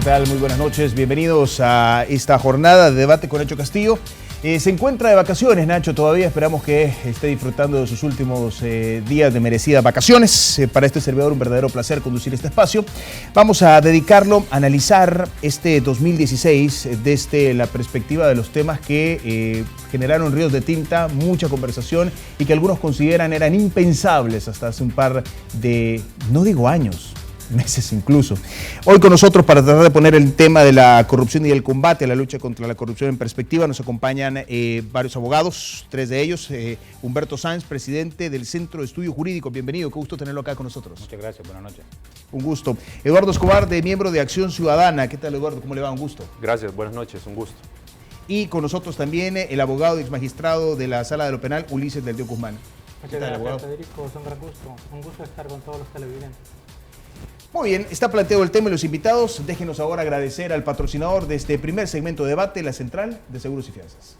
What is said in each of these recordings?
tal? Muy buenas noches. Bienvenidos a esta jornada de debate con Nacho Castillo. Se encuentra de vacaciones, Nacho, todavía. Esperamos que esté disfrutando de sus últimos días de merecidas vacaciones. Para este servidor, un verdadero placer conducir este espacio. Vamos a dedicarlo a analizar este 2016 desde la perspectiva de los temas que generaron ríos de tinta, mucha conversación y que algunos consideran eran impensables hasta hace un par de, no digo años, meses incluso. Hoy con nosotros para tratar de poner el tema de la corrupción y el combate a la lucha contra la corrupción en perspectiva nos acompañan varios abogados, tres de ellos. Humberto Sáenz, presidente del Centro de Estudios Jurídicos. Bienvenido, qué gusto tenerlo acá con nosotros. Muchas gracias, buenas noches. Un gusto. Eduardo Escobar, miembro de Acción Ciudadana. ¿Qué tal, Eduardo? ¿Cómo le va? Un gusto. Gracias, buenas noches, un gusto. Y con nosotros también el abogado y exmagistrado de la Sala de lo Penal, Ulises del Dio Guzmán. Muchas gracias, Federico. Es un gusto estar con todos los televidentes. Muy bien, está planteado el tema y los invitados. Déjenos ahora agradecer al patrocinador de este primer segmento de debate, la Central de Seguros y Fianzas.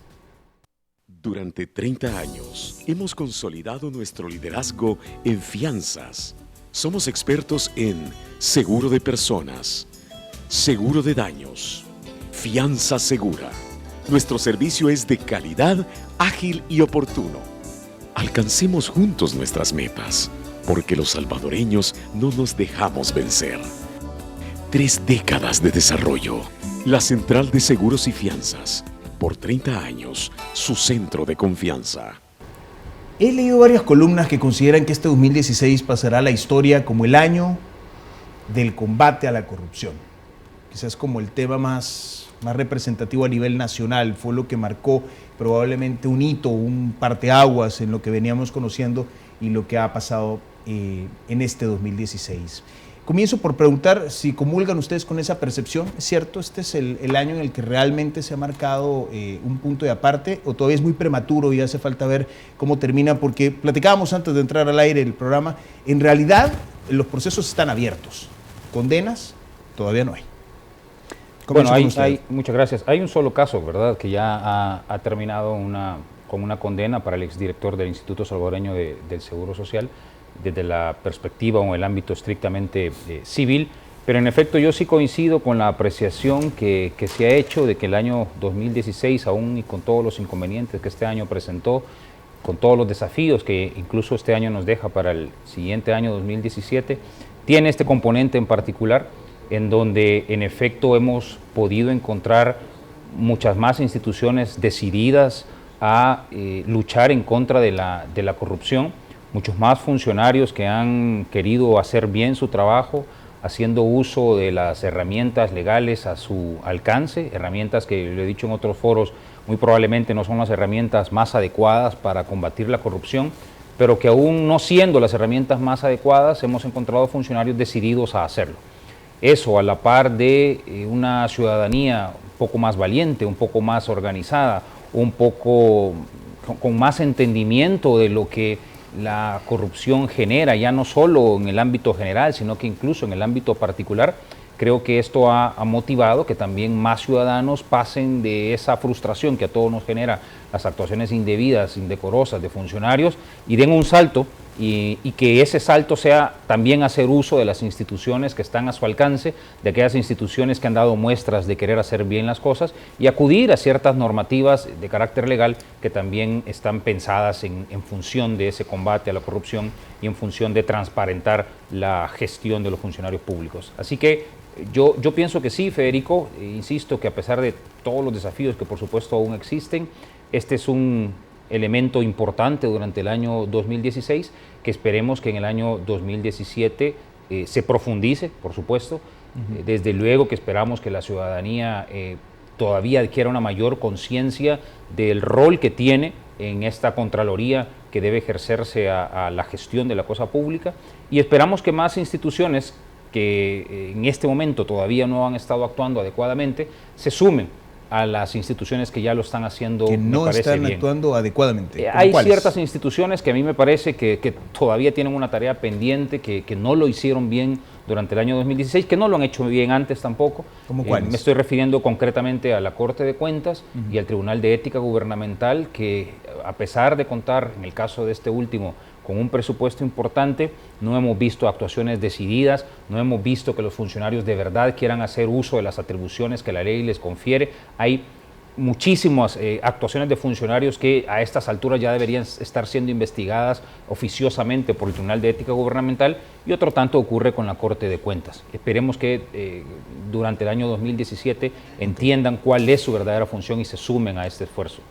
Durante 30 años hemos consolidado nuestro liderazgo en fianzas. Somos expertos en seguro de personas, seguro de daños, fianza segura. Nuestro servicio es de calidad, ágil y oportuno. Alcancemos juntos nuestras metas, porque los salvadoreños no nos dejamos vencer. 3 décadas de desarrollo. La Central de Seguros y Fianzas. Por 30 años, su centro de confianza. He leído varias columnas que consideran que este 2016 pasará a la historia como el año del combate a la corrupción. Quizás como el tema más representativo a nivel nacional. Fue lo que marcó probablemente un hito, un parteaguas en lo que veníamos conociendo y lo que ha pasado en este 2016. Comienzo por preguntar si comulgan ustedes con esa percepción. ¿Es cierto? ¿Este es el año en el que realmente se ha marcado un punto de aparte o todavía es muy prematuro y hace falta ver cómo termina? Porque platicábamos antes de entrar al aire el programa, en realidad los procesos están abiertos. Condenas todavía no hay. Bueno, muchas gracias. Hay un solo caso, ¿verdad?, que ya ha terminado con una condena para el exdirector del Instituto Salvadoreño del Seguro Social, desde la perspectiva o el ámbito estrictamente civil, pero en efecto yo sí coincido con la apreciación que se ha hecho de que el año 2016, aún y con todos los inconvenientes que este año presentó, con todos los desafíos que incluso este año nos deja para el siguiente año 2017, tiene este componente en particular, en donde en efecto hemos podido encontrar muchas más instituciones decididas a luchar en contra de la corrupción, muchos más funcionarios que han querido hacer bien su trabajo, haciendo uso de las herramientas legales a su alcance, herramientas que, lo he dicho en otros foros, muy probablemente no son las herramientas más adecuadas para combatir la corrupción, pero que aún no siendo las herramientas más adecuadas, hemos encontrado funcionarios decididos a hacerlo. Eso a la par de una ciudadanía un poco más valiente, un poco más organizada, un poco con más entendimiento de lo que la corrupción genera, ya no solo en el ámbito general, sino que incluso en el ámbito particular. Creo que esto ha motivado que también más ciudadanos pasen de esa frustración que a todos nos genera las actuaciones indebidas, indecorosas de funcionarios y den un salto y que ese salto sea también hacer uso de las instituciones que están a su alcance, de aquellas instituciones que han dado muestras de querer hacer bien las cosas y acudir a ciertas normativas de carácter legal que también están pensadas en función de ese combate a la corrupción y en función de transparentar la gestión de los funcionarios públicos. Así que yo pienso que sí, Federico, insisto que a pesar de todos los desafíos que por supuesto aún existen, este es un elemento importante durante el año 2016, que esperemos que en el año 2017 se profundice, por supuesto. Desde luego que esperamos que la ciudadanía todavía adquiera una mayor conciencia del rol que tiene en esta Contraloría que debe ejercerse a la gestión de la cosa pública, y esperamos que más instituciones que en este momento todavía no han estado actuando adecuadamente se sumen a las instituciones que ya lo están haciendo. Que no están actuando adecuadamente. Hay ciertas instituciones que a mí me parece que todavía tienen una tarea pendiente, que no lo hicieron bien durante el año 2016, que no lo han hecho bien antes tampoco. ¿Cómo cuáles? Me estoy refiriendo concretamente a la Corte de Cuentas y al Tribunal de Ética Gubernamental, que a pesar de contar, en el caso de este último, con un presupuesto importante, no hemos visto actuaciones decididas, no hemos visto que los funcionarios de verdad quieran hacer uso de las atribuciones que la ley les confiere. Hay muchísimas actuaciones de funcionarios que a estas alturas ya deberían estar siendo investigadas oficiosamente por el Tribunal de Ética Gubernamental, y otro tanto ocurre con la Corte de Cuentas. Esperemos que durante el año 2017 entiendan cuál es su verdadera función y se sumen a este esfuerzo.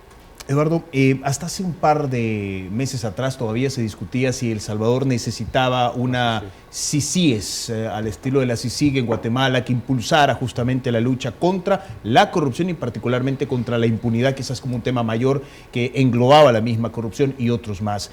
Eduardo, hasta hace un par de meses atrás todavía se discutía si El Salvador necesitaba una CICIES al estilo de la CICIG en Guatemala, que impulsara justamente la lucha contra la corrupción y particularmente contra la impunidad, que quizás como un tema mayor que englobaba la misma corrupción y otros más.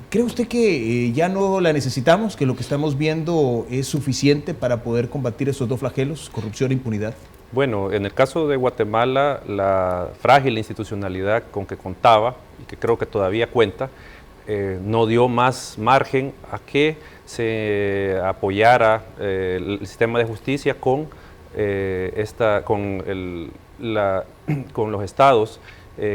¿Cree usted que ya no la necesitamos, que lo que estamos viendo es suficiente para poder combatir estos dos flagelos, corrupción e impunidad? Bueno, en el caso de Guatemala, la frágil institucionalidad con que contaba, y que creo que todavía cuenta, no dio más margen a que se apoyara el sistema de justicia con los estados,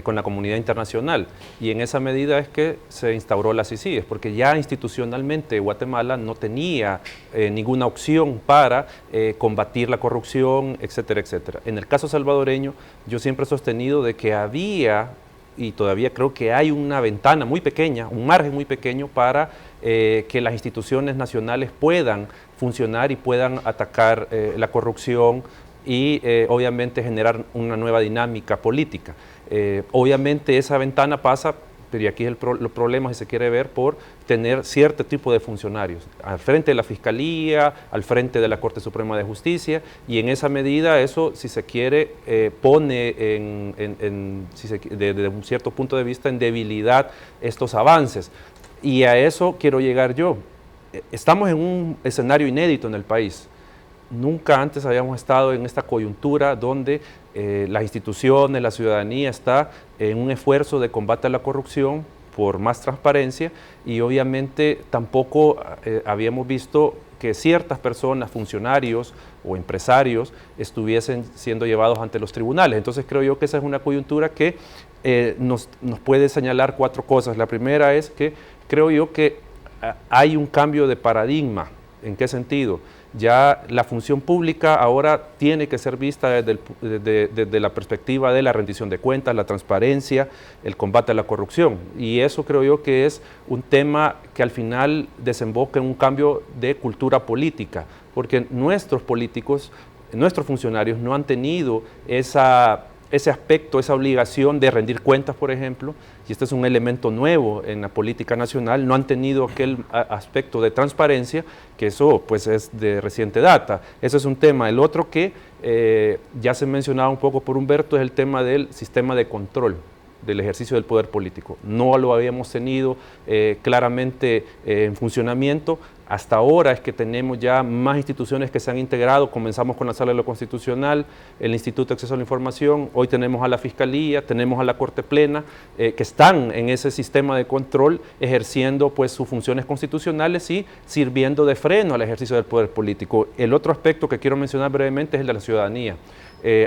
con la comunidad internacional, y en esa medida es que se instauró la CICIG, porque ya institucionalmente Guatemala no tenía ninguna opción para combatir la corrupción, etcétera, etcétera. En el caso salvadoreño, yo siempre he sostenido de que había, y todavía creo que hay una ventana muy pequeña, un margen muy pequeño para que las instituciones nacionales puedan funcionar y puedan atacar la corrupción y obviamente generar una nueva dinámica política. Obviamente esa ventana pasa, pero aquí es el problema, si se quiere ver, por tener cierto tipo de funcionarios al frente de la Fiscalía, al frente de la Corte Suprema de Justicia, y en esa medida eso, si se quiere, pone desde un cierto punto de vista en debilidad estos avances. Y a eso quiero llegar yo. Estamos en un escenario inédito en el país. Nunca antes habíamos estado en esta coyuntura donde las instituciones, la ciudadanía está en un esfuerzo de combate a la corrupción por más transparencia, y obviamente tampoco habíamos visto que ciertas personas, funcionarios o empresarios, estuviesen siendo llevados ante los tribunales. Entonces creo yo que esa es una coyuntura que nos puede señalar cuatro cosas. La primera es que creo yo que hay un cambio de paradigma. ¿En qué sentido? Ya la función pública ahora tiene que ser vista desde la perspectiva de la rendición de cuentas, la transparencia, el combate a la corrupción. Y eso creo yo que es un tema que al final desemboca en un cambio de cultura política, porque nuestros políticos, nuestros funcionarios no han tenido ese aspecto, esa obligación de rendir cuentas, por ejemplo, y este es un elemento nuevo en la política nacional. No han tenido aquel aspecto de transparencia, que eso pues es de reciente data. Ese es un tema. El otro que ya se mencionaba un poco por Humberto es el tema del sistema de control del ejercicio del poder político. No lo habíamos tenido claramente en funcionamiento. Hasta ahora es que tenemos ya más instituciones que se han integrado. Comenzamos con la Sala de lo Constitucional, el Instituto de Acceso a la Información, hoy tenemos a la Fiscalía, tenemos a la Corte Plena, que están en ese sistema de control ejerciendo pues sus funciones constitucionales y sirviendo de freno al ejercicio del poder político. El otro aspecto que quiero mencionar brevemente es el de la ciudadanía.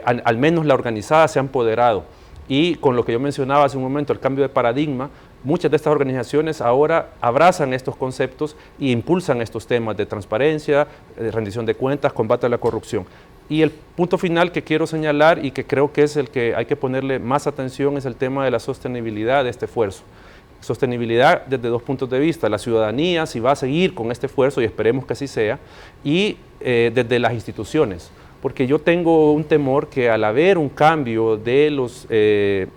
Al menos la organizada se ha empoderado. Y con lo que yo mencionaba hace un momento, el cambio de paradigma, muchas de estas organizaciones ahora abrazan estos conceptos e impulsan estos temas de transparencia, de rendición de cuentas, combate a la corrupción. Y el punto final que quiero señalar y que creo que es el que hay que ponerle más atención es el tema de la sostenibilidad de este esfuerzo. Sostenibilidad desde dos puntos de vista: la ciudadanía, si va a seguir con este esfuerzo, y esperemos que así sea, y desde las instituciones. Porque yo tengo un temor que al haber un cambio de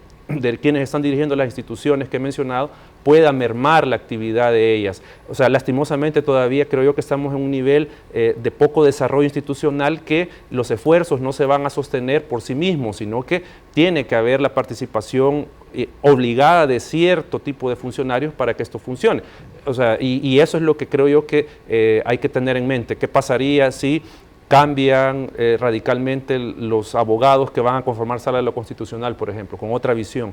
quienes están dirigiendo las instituciones que he mencionado, pueda mermar la actividad de ellas. O sea, lastimosamente todavía creo yo que estamos en un nivel de poco desarrollo institucional, que los esfuerzos no se van a sostener por sí mismos, sino que tiene que haber la participación obligada de cierto tipo de funcionarios para que esto funcione. O sea, y eso es lo que creo yo que hay que tener en mente. ¿Qué pasaría si cambian radicalmente los abogados que van a conformar Sala de lo Constitucional, por ejemplo, con otra visión?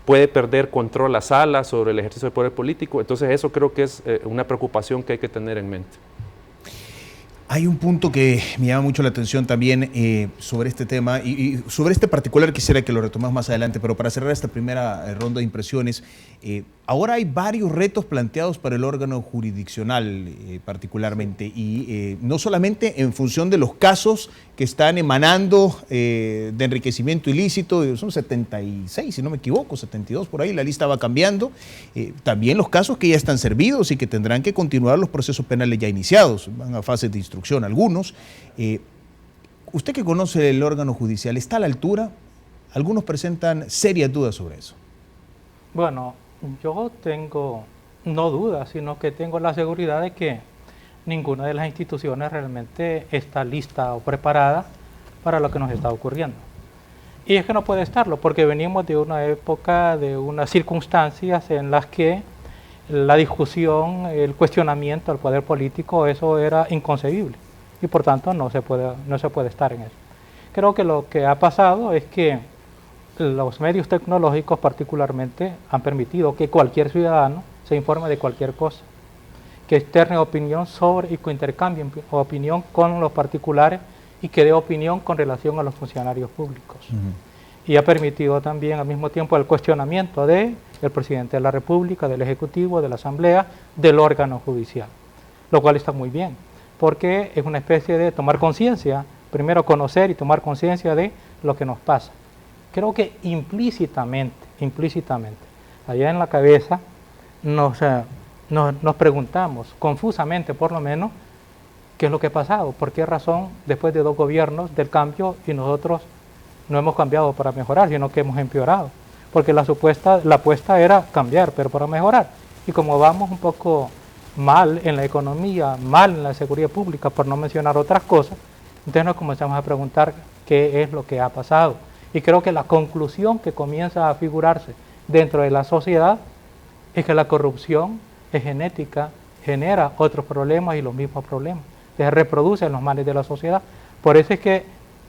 Puede perder control la sala sobre el ejercicio del poder político. Entonces eso creo que es una preocupación que hay que tener en mente. Hay un punto que me llama mucho la atención también sobre este tema, y sobre este particular quisiera que lo retomemos más adelante, pero para cerrar esta primera ronda de impresiones, Ahora hay varios retos planteados para el órgano jurisdiccional particularmente, y no solamente en función de los casos que están emanando de enriquecimiento ilícito, son 76, si no me equivoco, 72 por ahí, la lista va cambiando, también los casos que ya están servidos y que tendrán que continuar los procesos penales ya iniciados, van a fases de instrucción algunos. Usted que conoce el órgano judicial, ¿está a la altura? Algunos presentan serias dudas sobre eso. Bueno, yo tengo, no dudas, sino que tengo la seguridad de que ninguna de las instituciones realmente está lista o preparada para lo que nos está ocurriendo. Y es que no puede estarlo, porque venimos de una época, de unas circunstancias en las que la discusión, el cuestionamiento al poder político, eso era inconcebible. Y por tanto no se puede estar en eso. Creo que lo que ha pasado es que los medios tecnológicos particularmente han permitido que cualquier ciudadano se informe de cualquier cosa, que externe opinión sobre y que intercambie opinión con los particulares y que dé opinión con relación a los funcionarios públicos. Y ha permitido también al mismo tiempo el cuestionamiento del presidente de la República, del Ejecutivo, de la Asamblea, del órgano judicial, lo cual está muy bien, porque es una especie de tomar conciencia, primero conocer y tomar conciencia de lo que nos pasa. Creo que implícitamente, allá en la cabeza nos preguntamos, confusamente por lo menos, qué es lo que ha pasado, por qué razón después de 2 gobiernos del cambio y nosotros no hemos cambiado para mejorar, sino que hemos empeorado, porque la apuesta era cambiar, pero para mejorar. Y como vamos un poco mal en la economía, mal en la seguridad pública, por no mencionar otras cosas, entonces nos comenzamos a preguntar qué es lo que ha pasado. Y creo que la conclusión que comienza a figurarse dentro de la sociedad es que la corrupción es genética, genera otros problemas y los mismos problemas, se reproducen los males de la sociedad. Por eso es que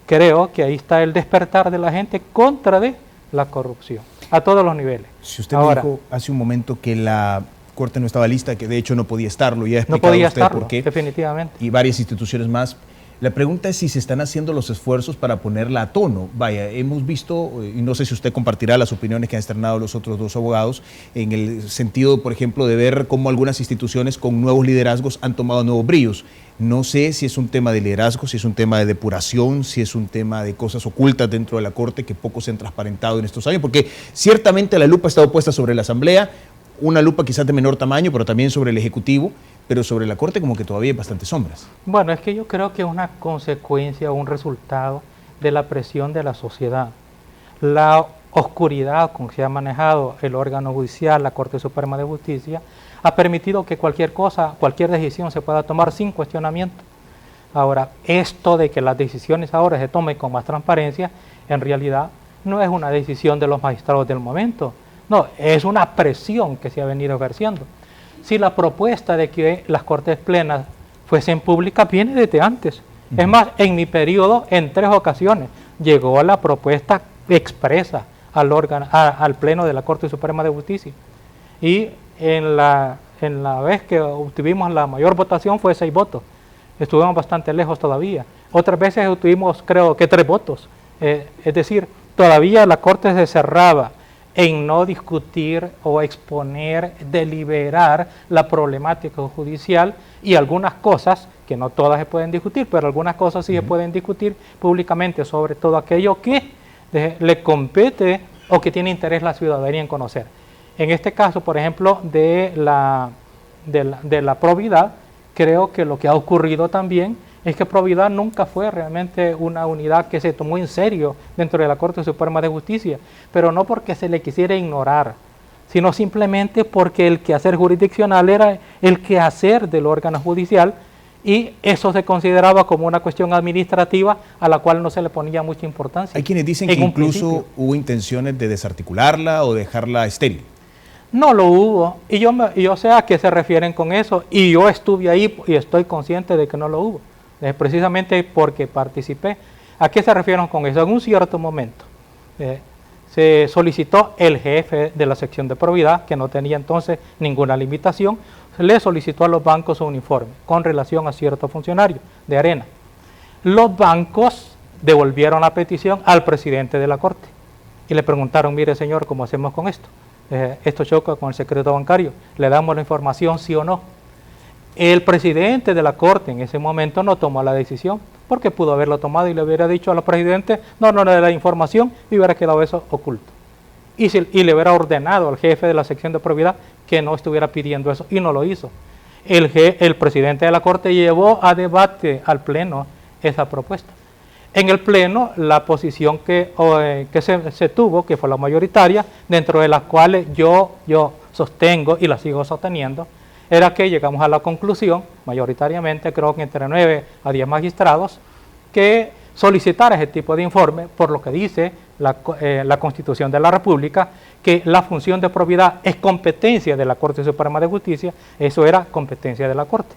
creo que ahí está el despertar de la gente contra de la corrupción, a todos los niveles. Si usted me dijo hace un momento que la Corte no estaba lista, que de hecho no podía estarlo, ya ha explicado usted por qué, definitivamente. Y varias instituciones más. La pregunta es si se están haciendo los esfuerzos para ponerla a tono. Vaya, hemos visto, y no sé si usted compartirá las opiniones que han externado los otros 2 abogados, en el sentido, por ejemplo, de ver cómo algunas instituciones con nuevos liderazgos han tomado nuevos bríos. No sé si es un tema de liderazgo, si es un tema de depuración, si es un tema de cosas ocultas dentro de la Corte que poco se han transparentado en estos años, porque ciertamente la lupa ha estado puesta sobre la Asamblea, una lupa quizás de menor tamaño, pero también sobre el Ejecutivo, pero sobre la Corte como que todavía hay bastantes sombras. Bueno, es que yo creo que es una consecuencia o un resultado de la presión de la sociedad. La oscuridad con que se ha manejado el órgano judicial, la Corte Suprema de Justicia, ha permitido que cualquier cosa, cualquier decisión se pueda tomar sin cuestionamiento. Ahora, esto de que las decisiones ahora se tomen con más transparencia, en realidad no es una decisión de los magistrados del momento, no, es una presión que se ha venido ejerciendo. Si la propuesta de que las Cortes Plenas fuesen públicas viene desde antes. Es más, en mi periodo, en 3 ocasiones, llegó la propuesta expresa al Pleno de la Corte Suprema de Justicia. Y en la vez que obtuvimos la mayor votación fue 6 votos. Estuvimos bastante lejos todavía. Otras veces obtuvimos, creo que 3 votos. Es decir, todavía la Corte se cerraba en no discutir o exponer, deliberar la problemática judicial y algunas cosas, que no todas se pueden discutir, pero algunas cosas sí se pueden discutir públicamente, sobre todo aquello que le compete o que tiene interés la ciudadanía en conocer. En este caso, por ejemplo, de la probidad, creo que lo que ha ocurrido también es que probidad nunca fue realmente una unidad que se tomó en serio dentro de la Corte Suprema de Justicia, pero no porque se le quisiera ignorar, sino simplemente porque el quehacer jurisdiccional era el quehacer del órgano judicial y eso se consideraba como una cuestión administrativa a la cual no se le ponía mucha importancia. Hay quienes dicen que incluso hubo intenciones de desarticularla o dejarla estéril. No lo hubo, y yo sé a qué se refieren con eso, y yo estuve ahí y estoy consciente de que no lo hubo. Precisamente porque participé. ¿A qué se refieren con eso? En un cierto momento se solicitó el jefe de la sección de probidad, que no tenía entonces ninguna limitación, le solicitó a los bancos un informe con relación a cierto funcionario de Arena. Los bancos devolvieron la petición al presidente de la Corte y le preguntaron, mire señor, ¿cómo hacemos con esto? esto choca con el secreto bancario, le damos la información sí o no. El presidente de la Corte en ese momento no tomó la decisión, porque pudo haberlo tomado y le hubiera dicho a los presidentes, no le dé la información, y hubiera quedado eso oculto. Y le hubiera ordenado al jefe de la sección de probidad que no estuviera pidiendo eso, y no lo hizo. El presidente de la Corte llevó a debate al Pleno esa propuesta. En el Pleno, la posición que se tuvo, que fue la mayoritaria, dentro de las cuales yo sostengo y la sigo sosteniendo, era que llegamos a la conclusión, mayoritariamente, creo que entre 9 a 10 magistrados, que solicitar ese tipo de informe, por lo que dice la Constitución de la República, que la función de probidad es competencia de la Corte Suprema de Justicia, eso era competencia de la Corte.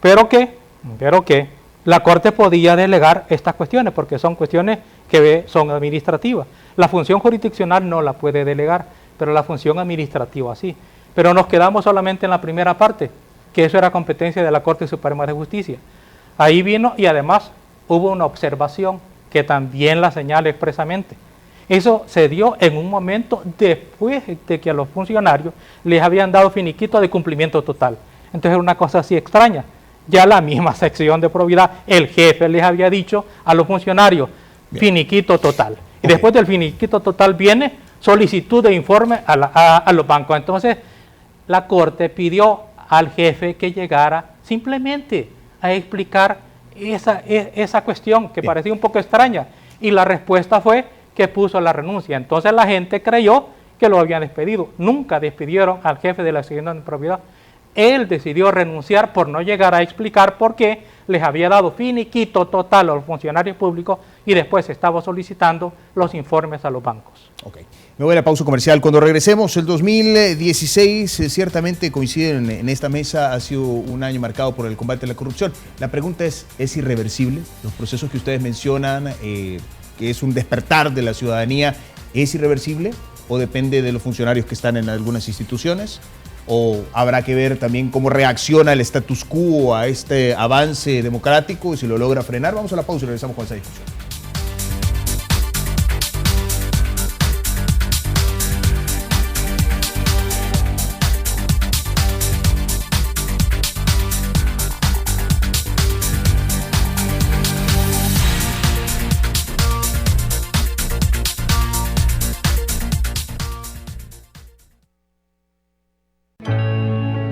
Pero que la Corte podía delegar estas cuestiones, porque son cuestiones que son administrativas. La función jurisdiccional no la puede delegar, pero la función administrativa sí. Pero nos quedamos solamente en la primera parte, que eso era competencia de la Corte Suprema de Justicia. Ahí vino, y además hubo una observación que también la señala expresamente. Eso se dio en un momento después de que a los funcionarios les habían dado finiquito de cumplimiento total. Entonces era una cosa así extraña. Ya la misma sección de probidad, el jefe les había dicho a los funcionarios, finiquito total. Y después del finiquito total viene solicitud de informe a los bancos. Entonces la Corte pidió al jefe que llegara simplemente a explicar esa cuestión que parecía un poco extraña, y la respuesta fue que puso la renuncia. Entonces la gente creyó que lo habían despedido. Nunca despidieron al jefe de la sección de propiedad. Él decidió renunciar por no llegar a explicar por qué les había dado finiquito total a los funcionarios públicos y después estaba solicitando los informes a los bancos. Ok, me voy a la pausa comercial. Cuando regresemos, el 2016 ciertamente coincide en esta mesa, ha sido un año marcado por el combate a la corrupción. La pregunta ¿es irreversible? Los procesos que ustedes mencionan, que es un despertar de la ciudadanía, ¿es irreversible o depende de los funcionarios que están en algunas instituciones? ¿O habrá que ver también cómo reacciona el status quo a este avance democrático y si lo logra frenar? Vamos a la pausa y regresamos con esa discusión.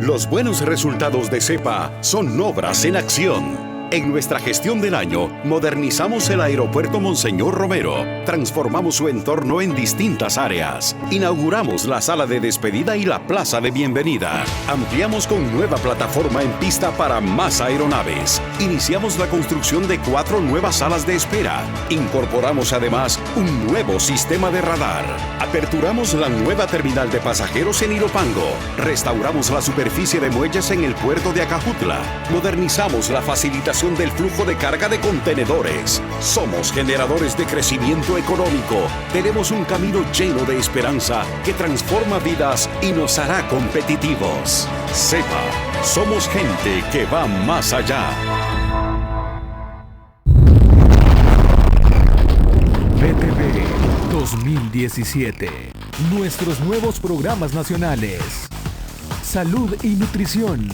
Los buenos resultados de CEPA son obras en acción. En nuestra gestión del año, modernizamos el aeropuerto Monseñor Romero, transformamos su entorno en distintas áreas, inauguramos la sala de despedida y la plaza de bienvenida, ampliamos con nueva plataforma en pista para más aeronaves, iniciamos la construcción de 4 nuevas salas de espera, incorporamos además un nuevo sistema de radar, aperturamos la nueva terminal de pasajeros en Ilopango, restauramos la superficie de muelles en el puerto de Acajutla, modernizamos la facilitación del flujo de carga de contenedores. Somos generadores de crecimiento económico. Tenemos un camino lleno de esperanza que transforma vidas y nos hará competitivos. CEPA, somos gente que va más allá. VTV 2017. Nuestros nuevos programas nacionales. Salud y nutrición.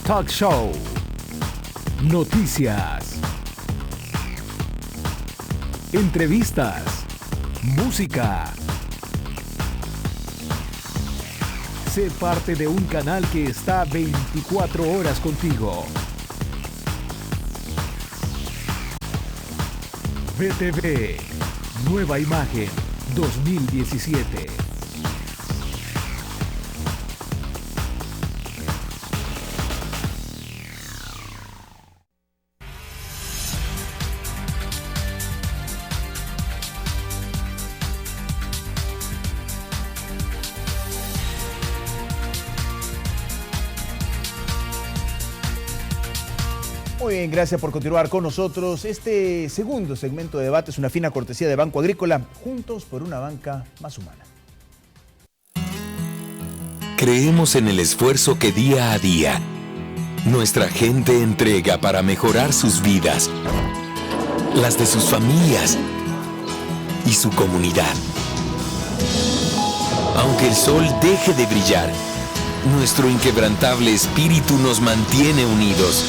Talk show. Noticias, entrevistas, música. Sé parte de un canal que está 24 horas contigo. VTV, Nueva Imagen 2017. Muy bien, gracias por continuar con nosotros. Este segundo segmento de debate es una fina cortesía de Banco Agrícola, juntos por una banca más humana. Creemos en el esfuerzo que día a día nuestra gente entrega para mejorar sus vidas, las de sus familias y su comunidad. Aunque el sol deje de brillar, nuestro inquebrantable espíritu nos mantiene unidos.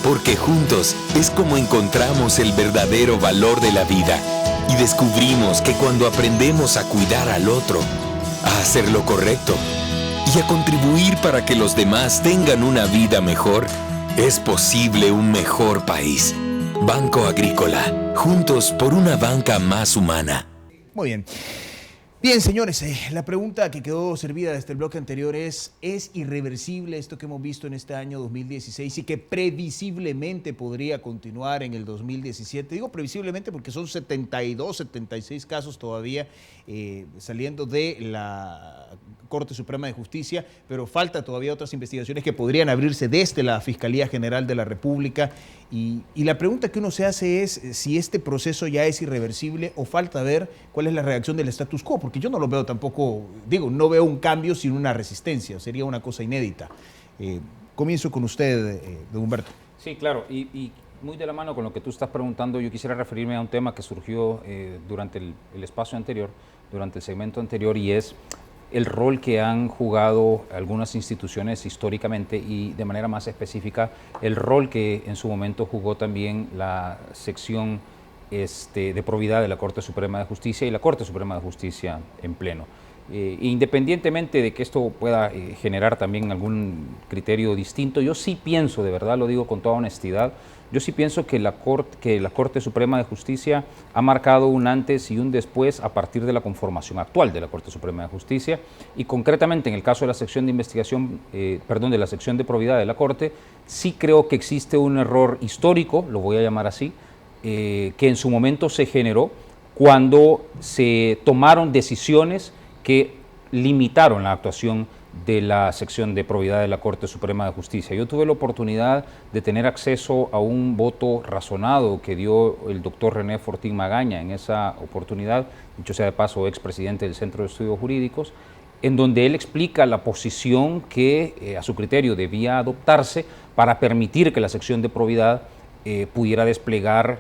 Porque juntos es como encontramos el verdadero valor de la vida y descubrimos que cuando aprendemos a cuidar al otro, a hacer lo correcto y a contribuir para que los demás tengan una vida mejor, es posible un mejor país. Banco Agrícola, juntos por una banca más humana. Muy bien. Bien, señores, la pregunta que quedó servida desde el bloque anterior ¿es irreversible esto que hemos visto en este año 2016 y que previsiblemente podría continuar en el 2017? Digo previsiblemente porque son 72, 76 casos todavía saliendo de la Corte Suprema de Justicia, pero falta todavía otras investigaciones que podrían abrirse desde la Fiscalía General de la República. Y la pregunta que uno se hace es si este proceso ya es irreversible o falta ver cuál es la reacción del status quo, porque yo no lo veo tampoco, no veo un cambio sin una resistencia, sería una cosa inédita. Comienzo con usted, don Humberto. Sí, claro, y muy de la mano con lo que tú estás preguntando, yo quisiera referirme a un tema que surgió durante el espacio anterior, durante el segmento anterior, y es el rol que han jugado algunas instituciones históricamente y de manera más específica el rol que en su momento jugó también la sección de probidad de la Corte Suprema de Justicia y la Corte Suprema de Justicia en pleno. Independientemente de que esto pueda generar también algún criterio distinto, yo sí pienso, de verdad lo digo con toda honestidad, yo sí pienso que la Corte Suprema de Justicia ha marcado un antes y un después a partir de la conformación actual de la Corte Suprema de Justicia y concretamente en el caso de la sección de investigación, de la sección de probidad de la Corte, sí creo que existe un error histórico, lo voy a llamar así, que en su momento se generó cuando se tomaron decisiones que limitaron la actuación de la sección de probidad de la Corte Suprema de Justicia. Yo tuve la oportunidad de tener acceso a un voto razonado que dio el doctor René Fortín Magaña en esa oportunidad, dicho sea de paso, expresidente del Centro de Estudios Jurídicos, en donde él explica la posición que a su criterio debía adoptarse para permitir que la sección de probidad pudiera desplegar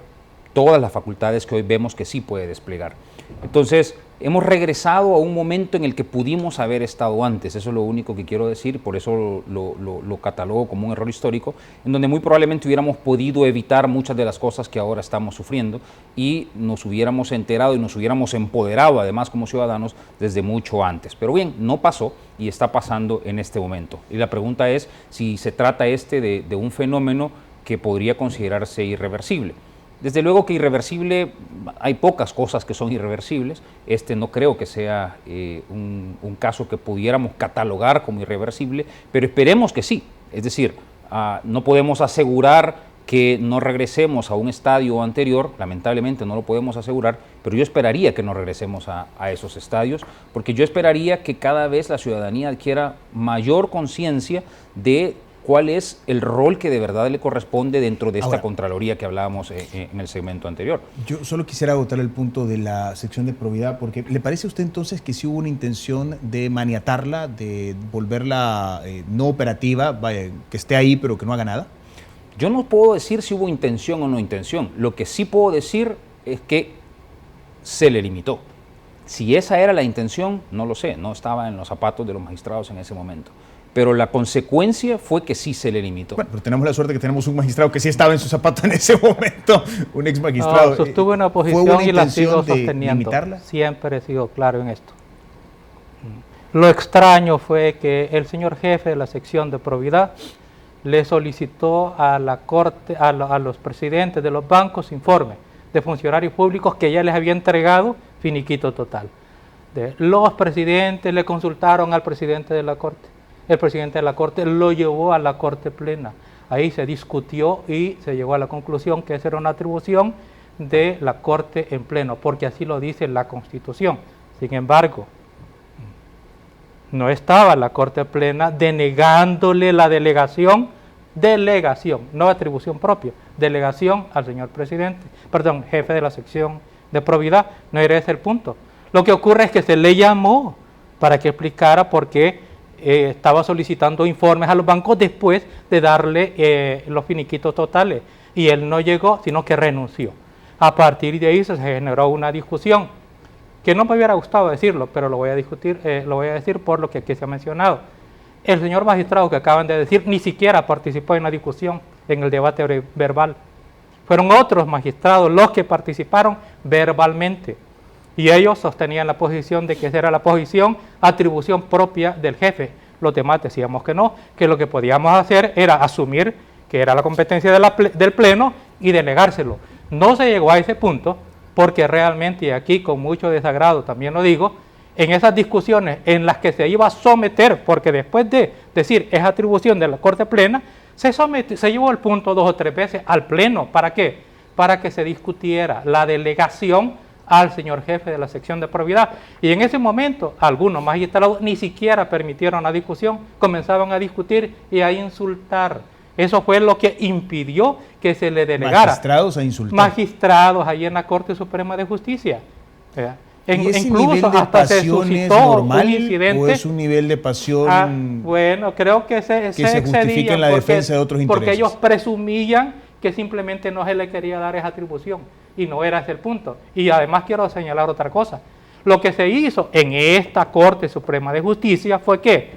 todas las facultades que hoy vemos que sí puede desplegar. Entonces, hemos regresado a un momento en el que pudimos haber estado antes, eso es lo único que quiero decir, por eso lo catalogo como un error histórico, en donde muy probablemente hubiéramos podido evitar muchas de las cosas que ahora estamos sufriendo y nos hubiéramos enterado y nos hubiéramos empoderado además como ciudadanos desde mucho antes. Pero bien, no pasó y está pasando en este momento. Y la pregunta es si se trata de un fenómeno que podría considerarse irreversible. Desde luego que irreversible, hay pocas cosas que son irreversibles, no creo que sea un caso que pudiéramos catalogar como irreversible, pero esperemos que sí, es decir, no podemos asegurar que no regresemos a un estadio anterior, lamentablemente no lo podemos asegurar, pero yo esperaría que no regresemos a esos estadios, porque yo esperaría que cada vez la ciudadanía adquiera mayor conciencia de cuál es el rol que de verdad le corresponde dentro de esta Contraloría que hablábamos en el segmento anterior. Yo solo quisiera agotar el punto de la sección de probidad, porque ¿le parece a usted entonces que sí hubo una intención de maniatarla, de volverla no operativa, que esté ahí pero que no haga nada? Yo no puedo decir si hubo intención o no intención. Lo que sí puedo decir es que se le limitó. Si esa era la intención, no lo sé, no estaba en los zapatos de los magistrados en ese momento. Pero la consecuencia fue que sí se le limitó. Bueno, pero tenemos la suerte que tenemos un magistrado que sí estaba en su zapato en ese momento, un ex magistrado. No, sostuvo una posición y la sigo sosteniendo. Siempre he sido claro en esto. Lo extraño fue que el señor jefe de la sección de probidad le solicitó a la Corte, a los presidentes de los bancos informes de funcionarios públicos que ya les había entregado finiquito total. Los presidentes le consultaron al presidente de la Corte. El presidente de la Corte lo llevó a la Corte Plena. Ahí se discutió y se llegó a la conclusión que esa era una atribución de la Corte en pleno, porque así lo dice la Constitución. Sin embargo, no estaba la Corte Plena denegándole la delegación, no atribución propia, delegación al señor jefe de la sección de probidad. No era ese el punto. Lo que ocurre es que se le llamó para que explicara por qué estaba solicitando informes a los bancos después de darle los finiquitos totales, y él no llegó, sino que renunció. A partir de ahí se generó una discusión. que no me hubiera gustado decirlo, pero lo voy a decir por lo que aquí se ha mencionado. El señor magistrado que acaban de decir ni siquiera participó en la discusión, en el debate verbal. Fueron otros magistrados los que participaron verbalmente y ellos sostenían la posición de que esa era la posición, atribución propia del jefe. Los demás decíamos que no, que lo que podíamos hacer era asumir que era la competencia del Pleno y delegárselo. No se llegó a ese punto porque realmente, y aquí con mucho desagrado también lo digo, en esas discusiones en las que se iba a someter, porque después de decir es atribución de la Corte Plena, se llevó el punto 2 o 3 veces al Pleno. ¿Para qué? Para que se discutiera la delegación al señor jefe de la sección de probidad. Y en ese momento, algunos magistrados ni siquiera permitieron la discusión, comenzaban a discutir y a insultar. Eso fue lo que impidió que se le delegara. Magistrados a insultar. Magistrados ahí en la Corte Suprema de Justicia. ¿Y ese incluso nivel de hasta se pasión suscitó es normal un incidente. o es un nivel de pasión bueno, creo que se justifica en la defensa de otros intereses? Porque ellos presumían que simplemente no se le quería dar esa atribución y no era ese el punto. Y además quiero señalar otra cosa. Lo que se hizo en esta Corte Suprema de Justicia fue que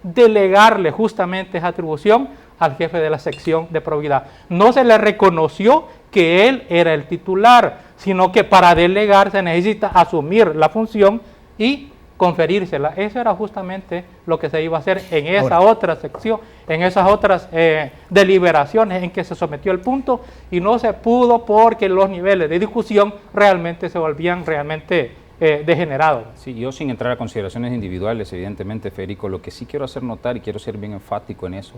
delegarle justamente esa atribución al jefe de la sección de probidad. No se le reconoció que él era el titular, sino que para delegar se necesita asumir la función y conferírsela. Eso era justamente lo que se iba a hacer en esa otra sección, en esas otras deliberaciones en que se sometió el punto y no se pudo porque los niveles de discusión realmente se volvían degenerados. Sí, yo sin entrar a consideraciones individuales, evidentemente, Federico, lo que sí quiero hacer notar y quiero ser bien enfático en eso,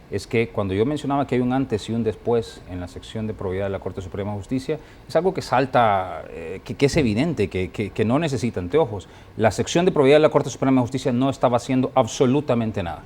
es que cuando yo mencionaba que hay un antes y un después en la sección de probidad de la Corte Suprema de Justicia, es algo que salta, que es evidente, que no necesita anteojos. La sección de probidad de la Corte Suprema de Justicia no estaba haciendo absolutamente nada.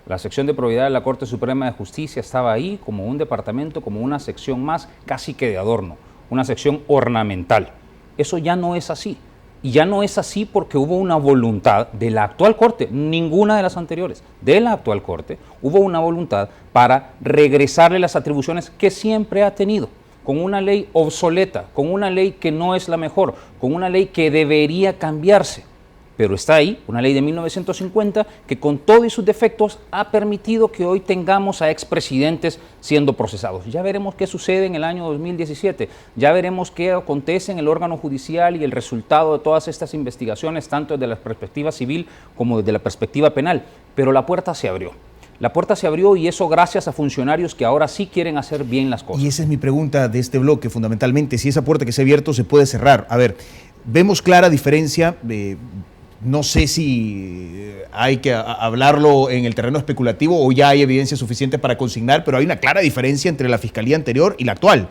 La sección de probidad de la Corte Suprema de Justicia estaba ahí como un departamento, como una sección más, casi que de adorno, una sección ornamental. Eso ya no es así. Y ya no es así porque hubo una voluntad de la actual Corte, ninguna de las anteriores, de la actual Corte, hubo una voluntad para regresarle las atribuciones que siempre ha tenido, con una ley obsoleta, con una ley que no es la mejor, con una ley que debería cambiarse. Pero está ahí, una ley de 1950 que con todos sus defectos ha permitido que hoy tengamos a expresidentes siendo procesados. Ya veremos qué sucede en el año 2017, ya veremos qué acontece en el órgano judicial y el resultado de todas estas investigaciones, tanto desde la perspectiva civil como desde la perspectiva penal. Pero la puerta se abrió. La puerta se abrió y eso gracias a funcionarios que ahora sí quieren hacer bien las cosas. Y esa es mi pregunta de este bloque, fundamentalmente, si esa puerta que se ha abierto se puede cerrar. A ver, vemos clara diferencia. No sé si hay que hablarlo en el terreno especulativo o ya hay evidencia suficiente para consignar, pero hay una clara diferencia entre la fiscalía anterior y la actual.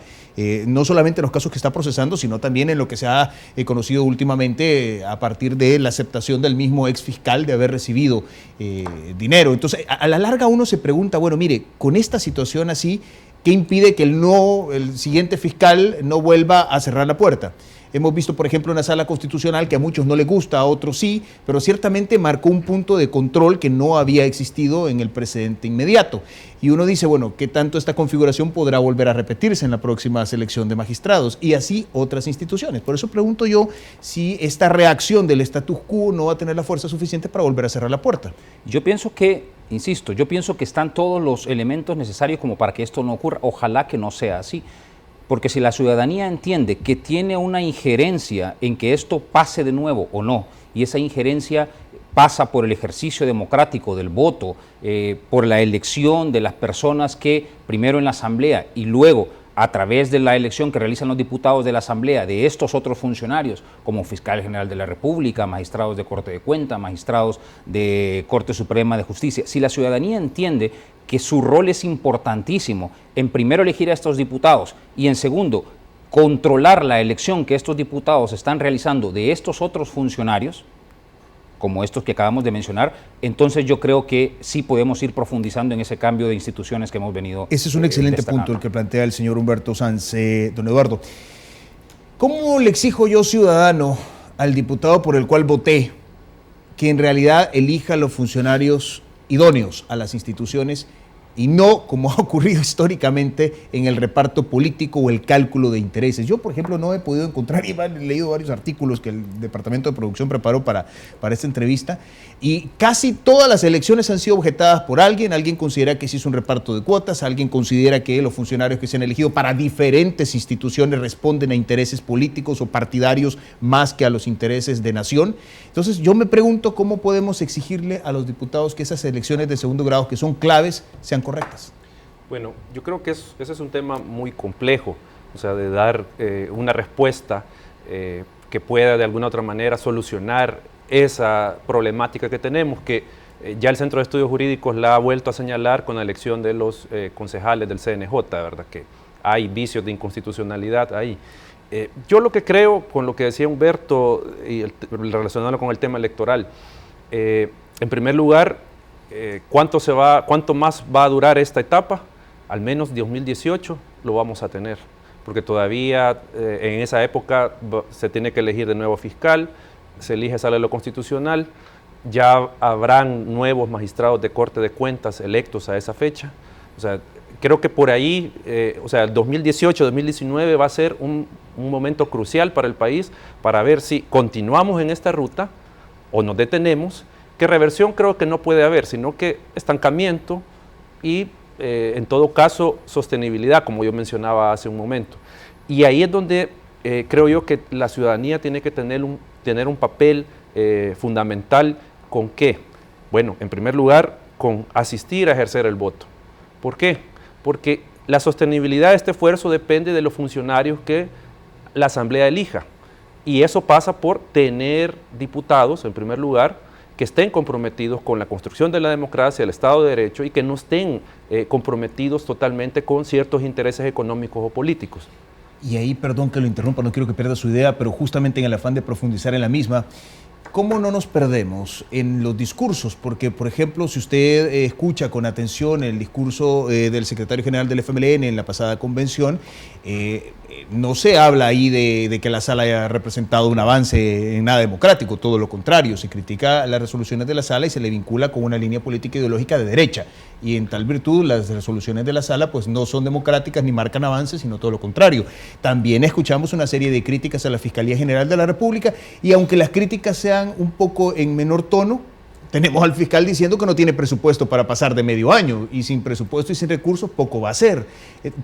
No solamente en los casos que está procesando, sino también en lo que se ha conocido últimamente a partir de la aceptación del mismo ex fiscal de haber recibido dinero. Entonces, a la larga uno se pregunta, bueno, mire, con esta situación así, ¿qué impide que el siguiente fiscal no vuelva a cerrar la puerta? Hemos visto, por ejemplo, una sala constitucional que a muchos no les gusta, a otros sí, pero ciertamente marcó un punto de control que no había existido en el precedente inmediato. Y uno dice, bueno, ¿qué tanto esta configuración podrá volver a repetirse en la próxima selección de magistrados? Y así otras instituciones. Por eso pregunto yo si esta reacción del status quo no va a tener la fuerza suficiente para volver a cerrar la puerta. Yo pienso que, insisto, están todos los elementos necesarios como para que esto no ocurra. Ojalá que no sea así. Porque si la ciudadanía entiende que tiene una injerencia en que esto pase de nuevo o no, y esa injerencia pasa por el ejercicio democrático del voto, por la elección de las personas que primero en la Asamblea y luego a través de la elección que realizan los diputados de la Asamblea, de estos otros funcionarios, como Fiscal General de la República, magistrados de Corte de Cuentas, magistrados de Corte Suprema de Justicia, si la ciudadanía entiende que su rol es importantísimo en primero elegir a estos diputados y en segundo controlar la elección que estos diputados están realizando de estos otros funcionarios, como estos que acabamos de mencionar, entonces yo creo que sí podemos ir profundizando en ese cambio de instituciones que hemos venido Ese es un excelente punto el que plantea el señor Humberto Sanz. Don Eduardo, ¿cómo le exijo yo, ciudadano, al diputado por el cual voté, que en realidad elija a los funcionarios idóneos a las instituciones y no como ha ocurrido históricamente en el reparto político o el cálculo de intereses. Yo, por ejemplo, no he podido encontrar, y he leído varios artículos que el Departamento de Producción preparó para esta entrevista, y casi todas las elecciones han sido objetadas por alguien considera que se hizo un reparto de cuotas, alguien considera que los funcionarios que se han elegido para diferentes instituciones responden a intereses políticos o partidarios más que a los intereses de nación. Entonces yo me pregunto cómo podemos exigirle a los diputados que esas elecciones de segundo grado, que son claves, sean correctas. Bueno, yo creo que ese es un tema muy complejo, o sea, de dar una respuesta que pueda de alguna otra manera solucionar esa problemática que tenemos, que ya el Centro de Estudios Jurídicos la ha vuelto a señalar con la elección de los concejales del CNJ, ¿verdad? Que hay vicios de inconstitucionalidad ahí. Yo lo que creo, con lo que decía Humberto, y relacionándolo con el tema electoral, en primer lugar, ¿cuánto más va a durar esta etapa? Al menos 2018 lo vamos a tener, porque todavía en esa época se tiene que elegir de nuevo fiscal, se elige sala de lo constitucional, ya habrán nuevos magistrados de Corte de Cuentas electos a esa fecha. O sea, creo que por ahí, o sea, el 2018-2019 va a ser un momento crucial para el país para ver si continuamos en esta ruta o nos detenemos, que reversión creo que no puede haber, sino que estancamiento y en todo caso sostenibilidad, como yo mencionaba hace un momento. Y ahí es donde creo yo que la ciudadanía tiene que tener un papel fundamental. ¿Con qué? Bueno, en primer lugar, con asistir a ejercer el voto. ¿Por qué? Porque la sostenibilidad de este esfuerzo depende de los funcionarios que la Asamblea elija. Y eso pasa por tener diputados, en primer lugar, que estén comprometidos con la construcción de la democracia, el Estado de Derecho, y que no estén comprometidos totalmente con ciertos intereses económicos o políticos. Y ahí, perdón que lo interrumpa, no quiero que pierda su idea, pero justamente en el afán de profundizar en la misma, ¿cómo no nos perdemos en los discursos? Porque, por ejemplo, si usted escucha con atención el discurso del secretario general del FMLN en la pasada convención, no se habla ahí de que la sala haya representado un avance en nada democrático, todo lo contrario, se critica las resoluciones de la sala y se le vincula con una línea política ideológica de derecha. Y en tal virtud, las resoluciones de la sala pues no son democráticas ni marcan avances, sino todo lo contrario. También escuchamos una serie de críticas a la Fiscalía General de la República y aunque las críticas sean un poco en menor tono, tenemos al fiscal diciendo que no tiene presupuesto para pasar de medio año y sin presupuesto y sin recursos poco va a ser.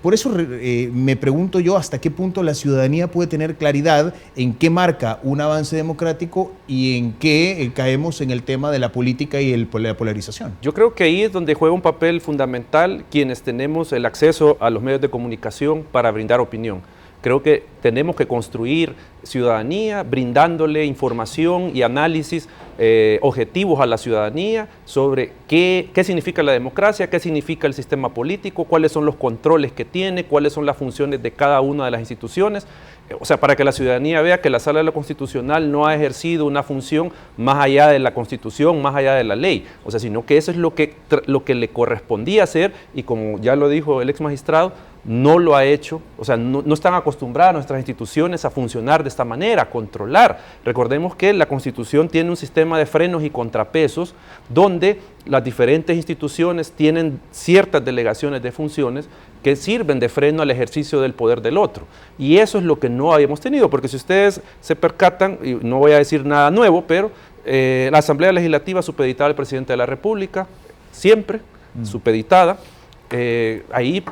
Por eso me pregunto yo hasta qué punto la ciudadanía puede tener claridad en qué marca un avance democrático y en qué caemos en el tema de la política y la polarización. Yo creo que ahí es donde juega un papel fundamental quienes tenemos el acceso a los medios de comunicación para brindar opinión. Creo que tenemos que construir ciudadanía brindándole información y análisis objetivos a la ciudadanía sobre qué significa la democracia, qué significa el sistema político, cuáles son los controles que tiene, cuáles son las funciones de cada una de las instituciones. O sea, para que la ciudadanía vea que la Sala de lo Constitucional no ha ejercido una función más allá de la Constitución, más allá de la ley, o sea, sino que eso es lo que le correspondía hacer y como ya lo dijo el ex magistrado, no lo ha hecho, o sea, no están acostumbradas nuestras instituciones a funcionar de esta manera, a controlar. Recordemos que la Constitución tiene un sistema de frenos y contrapesos donde las diferentes instituciones tienen ciertas delegaciones de funciones que sirven de freno al ejercicio del poder del otro. Y eso es lo que no habíamos tenido, porque si ustedes se percatan, y no voy a decir nada nuevo, pero la Asamblea Legislativa supeditada al Presidente de la República, siempre supeditada, ahí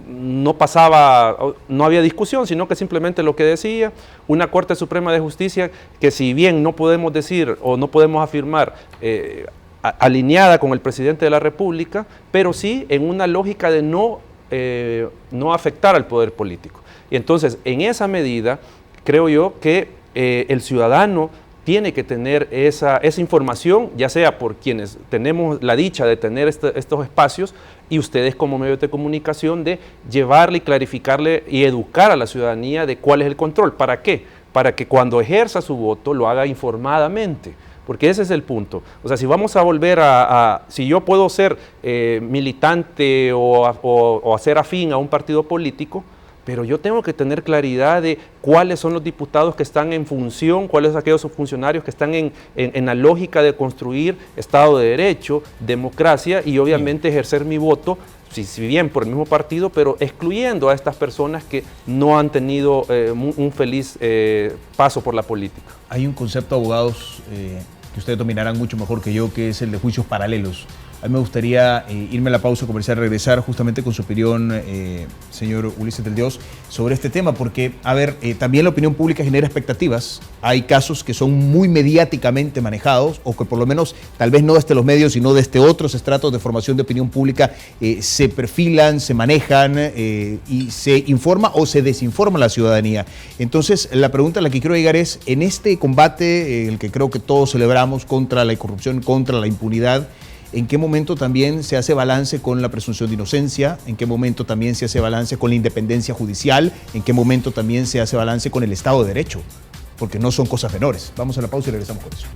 no pasaba, no había discusión, sino que simplemente lo que decía, una Corte Suprema de Justicia que si bien no podemos decir o no podemos afirmar alineada con el Presidente de la República, pero sí en una lógica de no afectar al poder político. Y entonces, en esa medida, creo yo que el ciudadano tiene que tener esa información, ya sea por quienes tenemos la dicha de tener estos espacios y ustedes como medios de comunicación de llevarle y clarificarle y educar a la ciudadanía de cuál es el control. ¿Para qué? Para que cuando ejerza su voto lo haga informadamente. Porque ese es el punto. O sea, si vamos a volver si yo puedo ser militante o ser afín a un partido político, pero yo tengo que tener claridad de cuáles son los diputados que están en función, cuáles son aquellos funcionarios que están en la lógica de construir Estado de Derecho, democracia y obviamente ejercer mi voto, si bien por el mismo partido, pero excluyendo a estas personas que no han tenido un feliz paso por la política. Hay un concepto, abogados, que ustedes dominarán mucho mejor que yo, que es el de juicios paralelos. A mí me gustaría irme a la pausa comercial, regresar justamente con su opinión, señor Ulises del Dios, sobre este tema, porque, a ver, también la opinión pública genera expectativas. Hay casos que son muy mediáticamente manejados, o que por lo menos, tal vez no desde los medios, sino desde otros estratos de formación de opinión pública, se perfilan, se manejan y se informa o se desinforma a la ciudadanía. Entonces, la pregunta a la que quiero llegar es, en este combate, el que creo que todos celebramos contra la corrupción, contra la impunidad, ¿en qué momento también se hace balance con la presunción de inocencia? ¿En qué momento también se hace balance con la independencia judicial? ¿En qué momento también se hace balance con el Estado de Derecho? Porque no son cosas menores. Vamos a la pausa y regresamos con eso.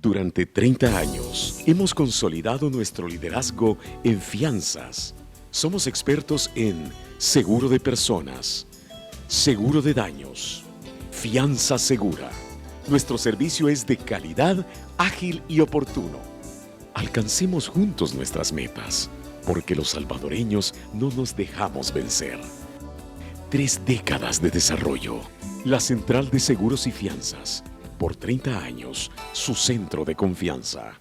Durante 30 años hemos consolidado nuestro liderazgo en fianzas. Somos expertos en seguro de personas, seguro de daños, fianza segura. Nuestro servicio es de calidad, ágil y oportuno. Alcancemos juntos nuestras metas, porque los salvadoreños no nos dejamos vencer. 3 décadas de desarrollo. La Central de Seguros y Fianzas. Por 30 años, su centro de confianza.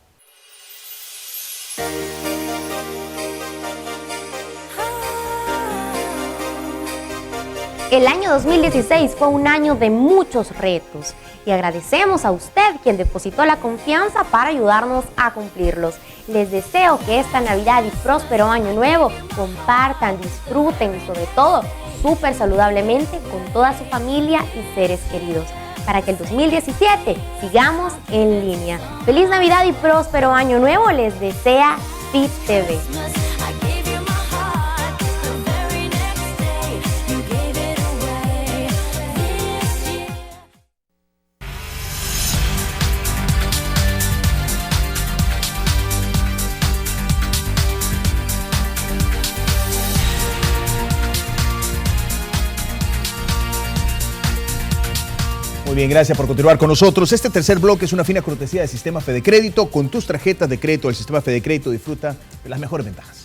El año 2016 fue un año de muchos retos y agradecemos a usted quien depositó la confianza para ayudarnos a cumplirlos. Les deseo que esta Navidad y próspero año nuevo compartan, disfruten y sobre todo súper saludablemente con toda su familia y seres queridos, para que el 2017 sigamos en línea. Feliz Navidad y próspero año nuevo les desea FIT TV. Muy bien, gracias por continuar con nosotros. Este tercer bloque es una fina cortesía del Sistema Fede Crédito. Con tus tarjetas de crédito del Sistema Fede Crédito disfruta de las mejores ventajas.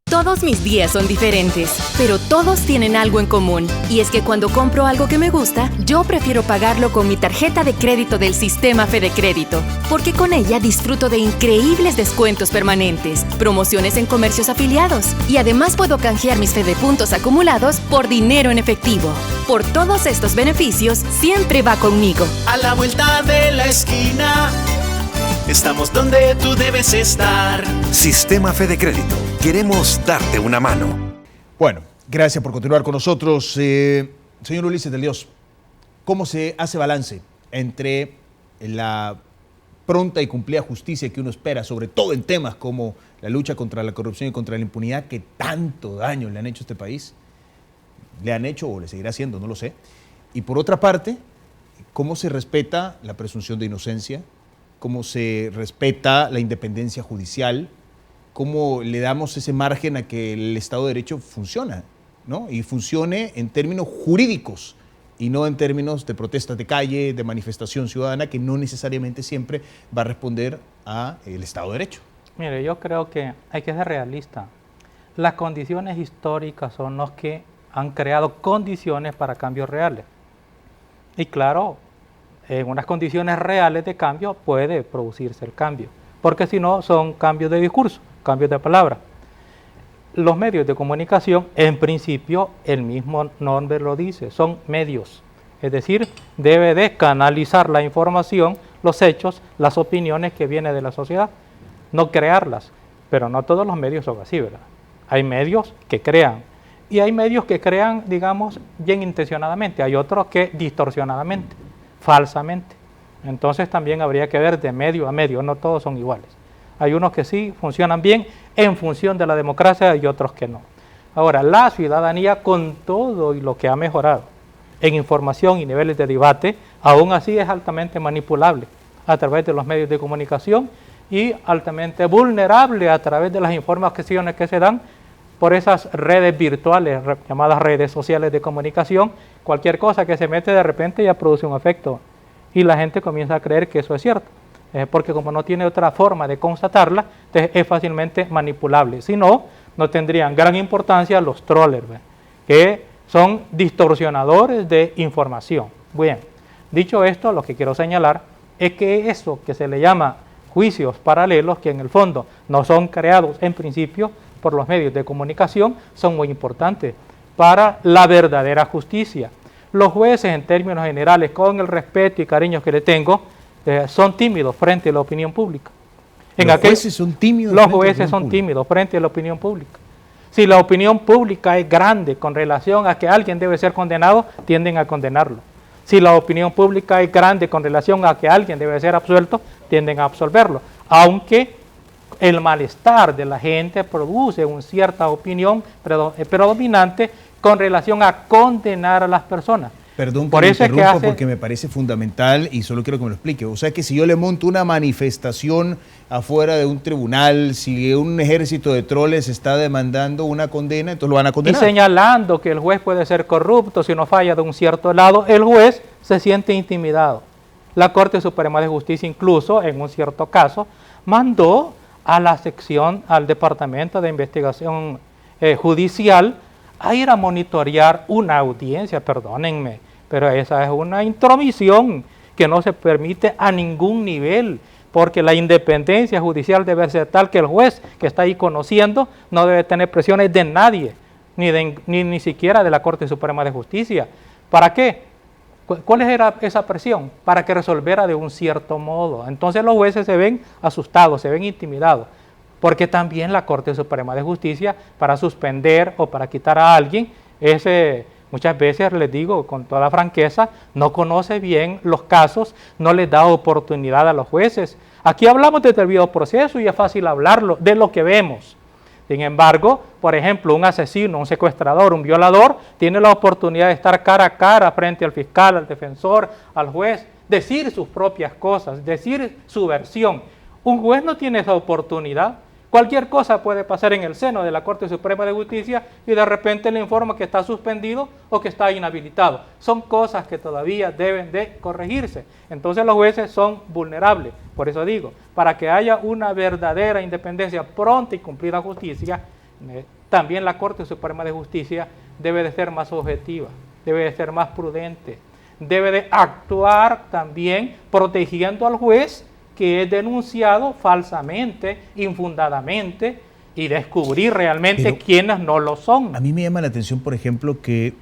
Todos mis días son diferentes, pero todos tienen algo en común. Y es que cuando compro algo que me gusta, yo prefiero pagarlo con mi tarjeta de crédito del Sistema Fede Crédito, porque con ella disfruto de increíbles descuentos permanentes, promociones en comercios afiliados y además puedo canjear mis Fede Puntos acumulados por dinero en efectivo. Por todos estos beneficios, siempre va conmigo. A la vuelta de la esquina, estamos donde tú debes estar. Sistema Fede Crédito. Queremos darte una mano. Bueno, gracias por continuar con nosotros. Señor Ulises del Dios, ¿cómo se hace balance entre la pronta y cumplida justicia que uno espera, sobre todo en temas como la lucha contra la corrupción y contra la impunidad que tanto daño le han hecho a este país? Le han hecho o le seguirá haciendo, no lo sé. Y por otra parte, ¿cómo se respeta la presunción de inocencia? ¿Cómo se respeta la independencia judicial? ¿Cómo le damos ese margen a que el Estado de Derecho funcione, ¿no? Y funcione en términos jurídicos y no en términos de protestas de calle, de manifestación ciudadana, que no necesariamente siempre va a responder al Estado de Derecho? Mire, yo creo que hay que ser realista. Las condiciones históricas son las que han creado condiciones para cambios reales. Y claro, en unas condiciones reales de cambio puede producirse el cambio, porque si no son cambios de discurso, cambios de palabra. Los medios de comunicación, en principio, el mismo nombre lo dice, son medios. Es decir, debe de canalizar la información, los hechos, las opiniones que vienen de la sociedad, no crearlas. Pero no todos los medios son así, ¿verdad? Hay medios que crean, y hay medios que crean, digamos, bien intencionadamente, hay otros que distorsionadamente, falsamente. Entonces también habría que ver de medio a medio, no todos son iguales. Hay unos que sí funcionan bien en función de la democracia y otros que no. Ahora, la ciudadanía, con todo y lo que ha mejorado en información y niveles de debate, aún así es altamente manipulable a través de los medios de comunicación y altamente vulnerable a través de las informaciones que se dan por esas redes virtuales, llamadas redes sociales de comunicación. Cualquier cosa que se mete de repente ya produce un efecto y la gente comienza a creer que eso es cierto, porque como no tiene otra forma de constatarla, entonces es fácilmente manipulable. Si no, no tendrían gran importancia los trollers, que son distorsionadores de información. Bien, dicho esto, lo que quiero señalar es que eso que se le llama juicios paralelos, que en el fondo no son creados en principio por los medios de comunicación, son muy importantes para la verdadera justicia. Los jueces, en términos generales, con el respeto y cariño que le tengo, son tímidos frente a la opinión pública. Los jueces son tímidos frente a la opinión pública. Si la opinión pública es grande con relación a que alguien debe ser condenado, tienden a condenarlo. Si la opinión pública es grande con relación a que alguien debe ser absuelto, tienden a absolverlo. Aunque el malestar de la gente produce una cierta opinión predominante con relación a condenar a las personas. Perdón que me interrumpa porque me parece fundamental y solo quiero que me lo explique. O sea que si yo le monto una manifestación afuera de un tribunal, si un ejército de troles está demandando una condena, entonces lo van a condenar. Y señalando que el juez puede ser corrupto si no falla de un cierto lado, el juez se siente intimidado. La Corte Suprema de Justicia incluso, en un cierto caso, mandó a la sección, al Departamento de Investigación Judicial, a ir a monitorear una audiencia, perdónenme, pero esa es una intromisión que no se permite a ningún nivel, porque la independencia judicial debe ser tal que el juez que está ahí conociendo no debe tener presiones de nadie, ni siquiera de la Corte Suprema de Justicia. ¿Para qué? ¿Cuál era esa presión? Para que resolviera de un cierto modo. Entonces los jueces se ven asustados, se ven intimidados, porque también la Corte Suprema de Justicia, para suspender o para quitar a alguien, muchas veces, les digo con toda franqueza, no conoce bien los casos, no les da oportunidad a los jueces. Aquí hablamos de debido proceso y es fácil hablarlo, de lo que vemos. Sin embargo, por ejemplo, un asesino, un secuestrador, un violador, tiene la oportunidad de estar cara a cara frente al fiscal, al defensor, al juez, decir sus propias cosas, decir su versión. Un juez no tiene esa oportunidad. Cualquier cosa puede pasar en el seno de la Corte Suprema de Justicia y de repente le informa que está suspendido o que está inhabilitado. Son cosas que todavía deben de corregirse. Entonces los jueces son vulnerables. Por eso digo, para que haya una verdadera independencia, pronta y cumplida justicia, también la Corte Suprema de Justicia debe de ser más objetiva, debe de ser más prudente, debe de actuar también protegiendo al juez que es denunciado falsamente, infundadamente, y descubrir realmente quiénes no lo son. A mí me llama la atención, por ejemplo, que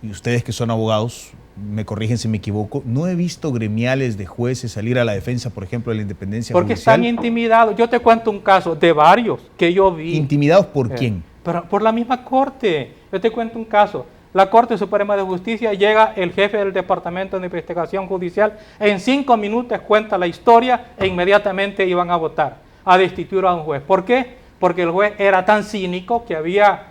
y ustedes que son abogados, me corrigen si me equivoco, no he visto gremiales de jueces salir a la defensa, por ejemplo, de la independencia porque judicial. Están intimidados. Yo te cuento un caso de varios que yo vi. ¿Intimidados por quién? Por la misma Corte. Yo te cuento un caso. La Corte Suprema de Justicia, llega el jefe del Departamento de Investigación Judicial, en 5 minutos cuenta la historia e inmediatamente iban a votar, a destituir a un juez. ¿Por qué? Porque el juez era tan cínico que había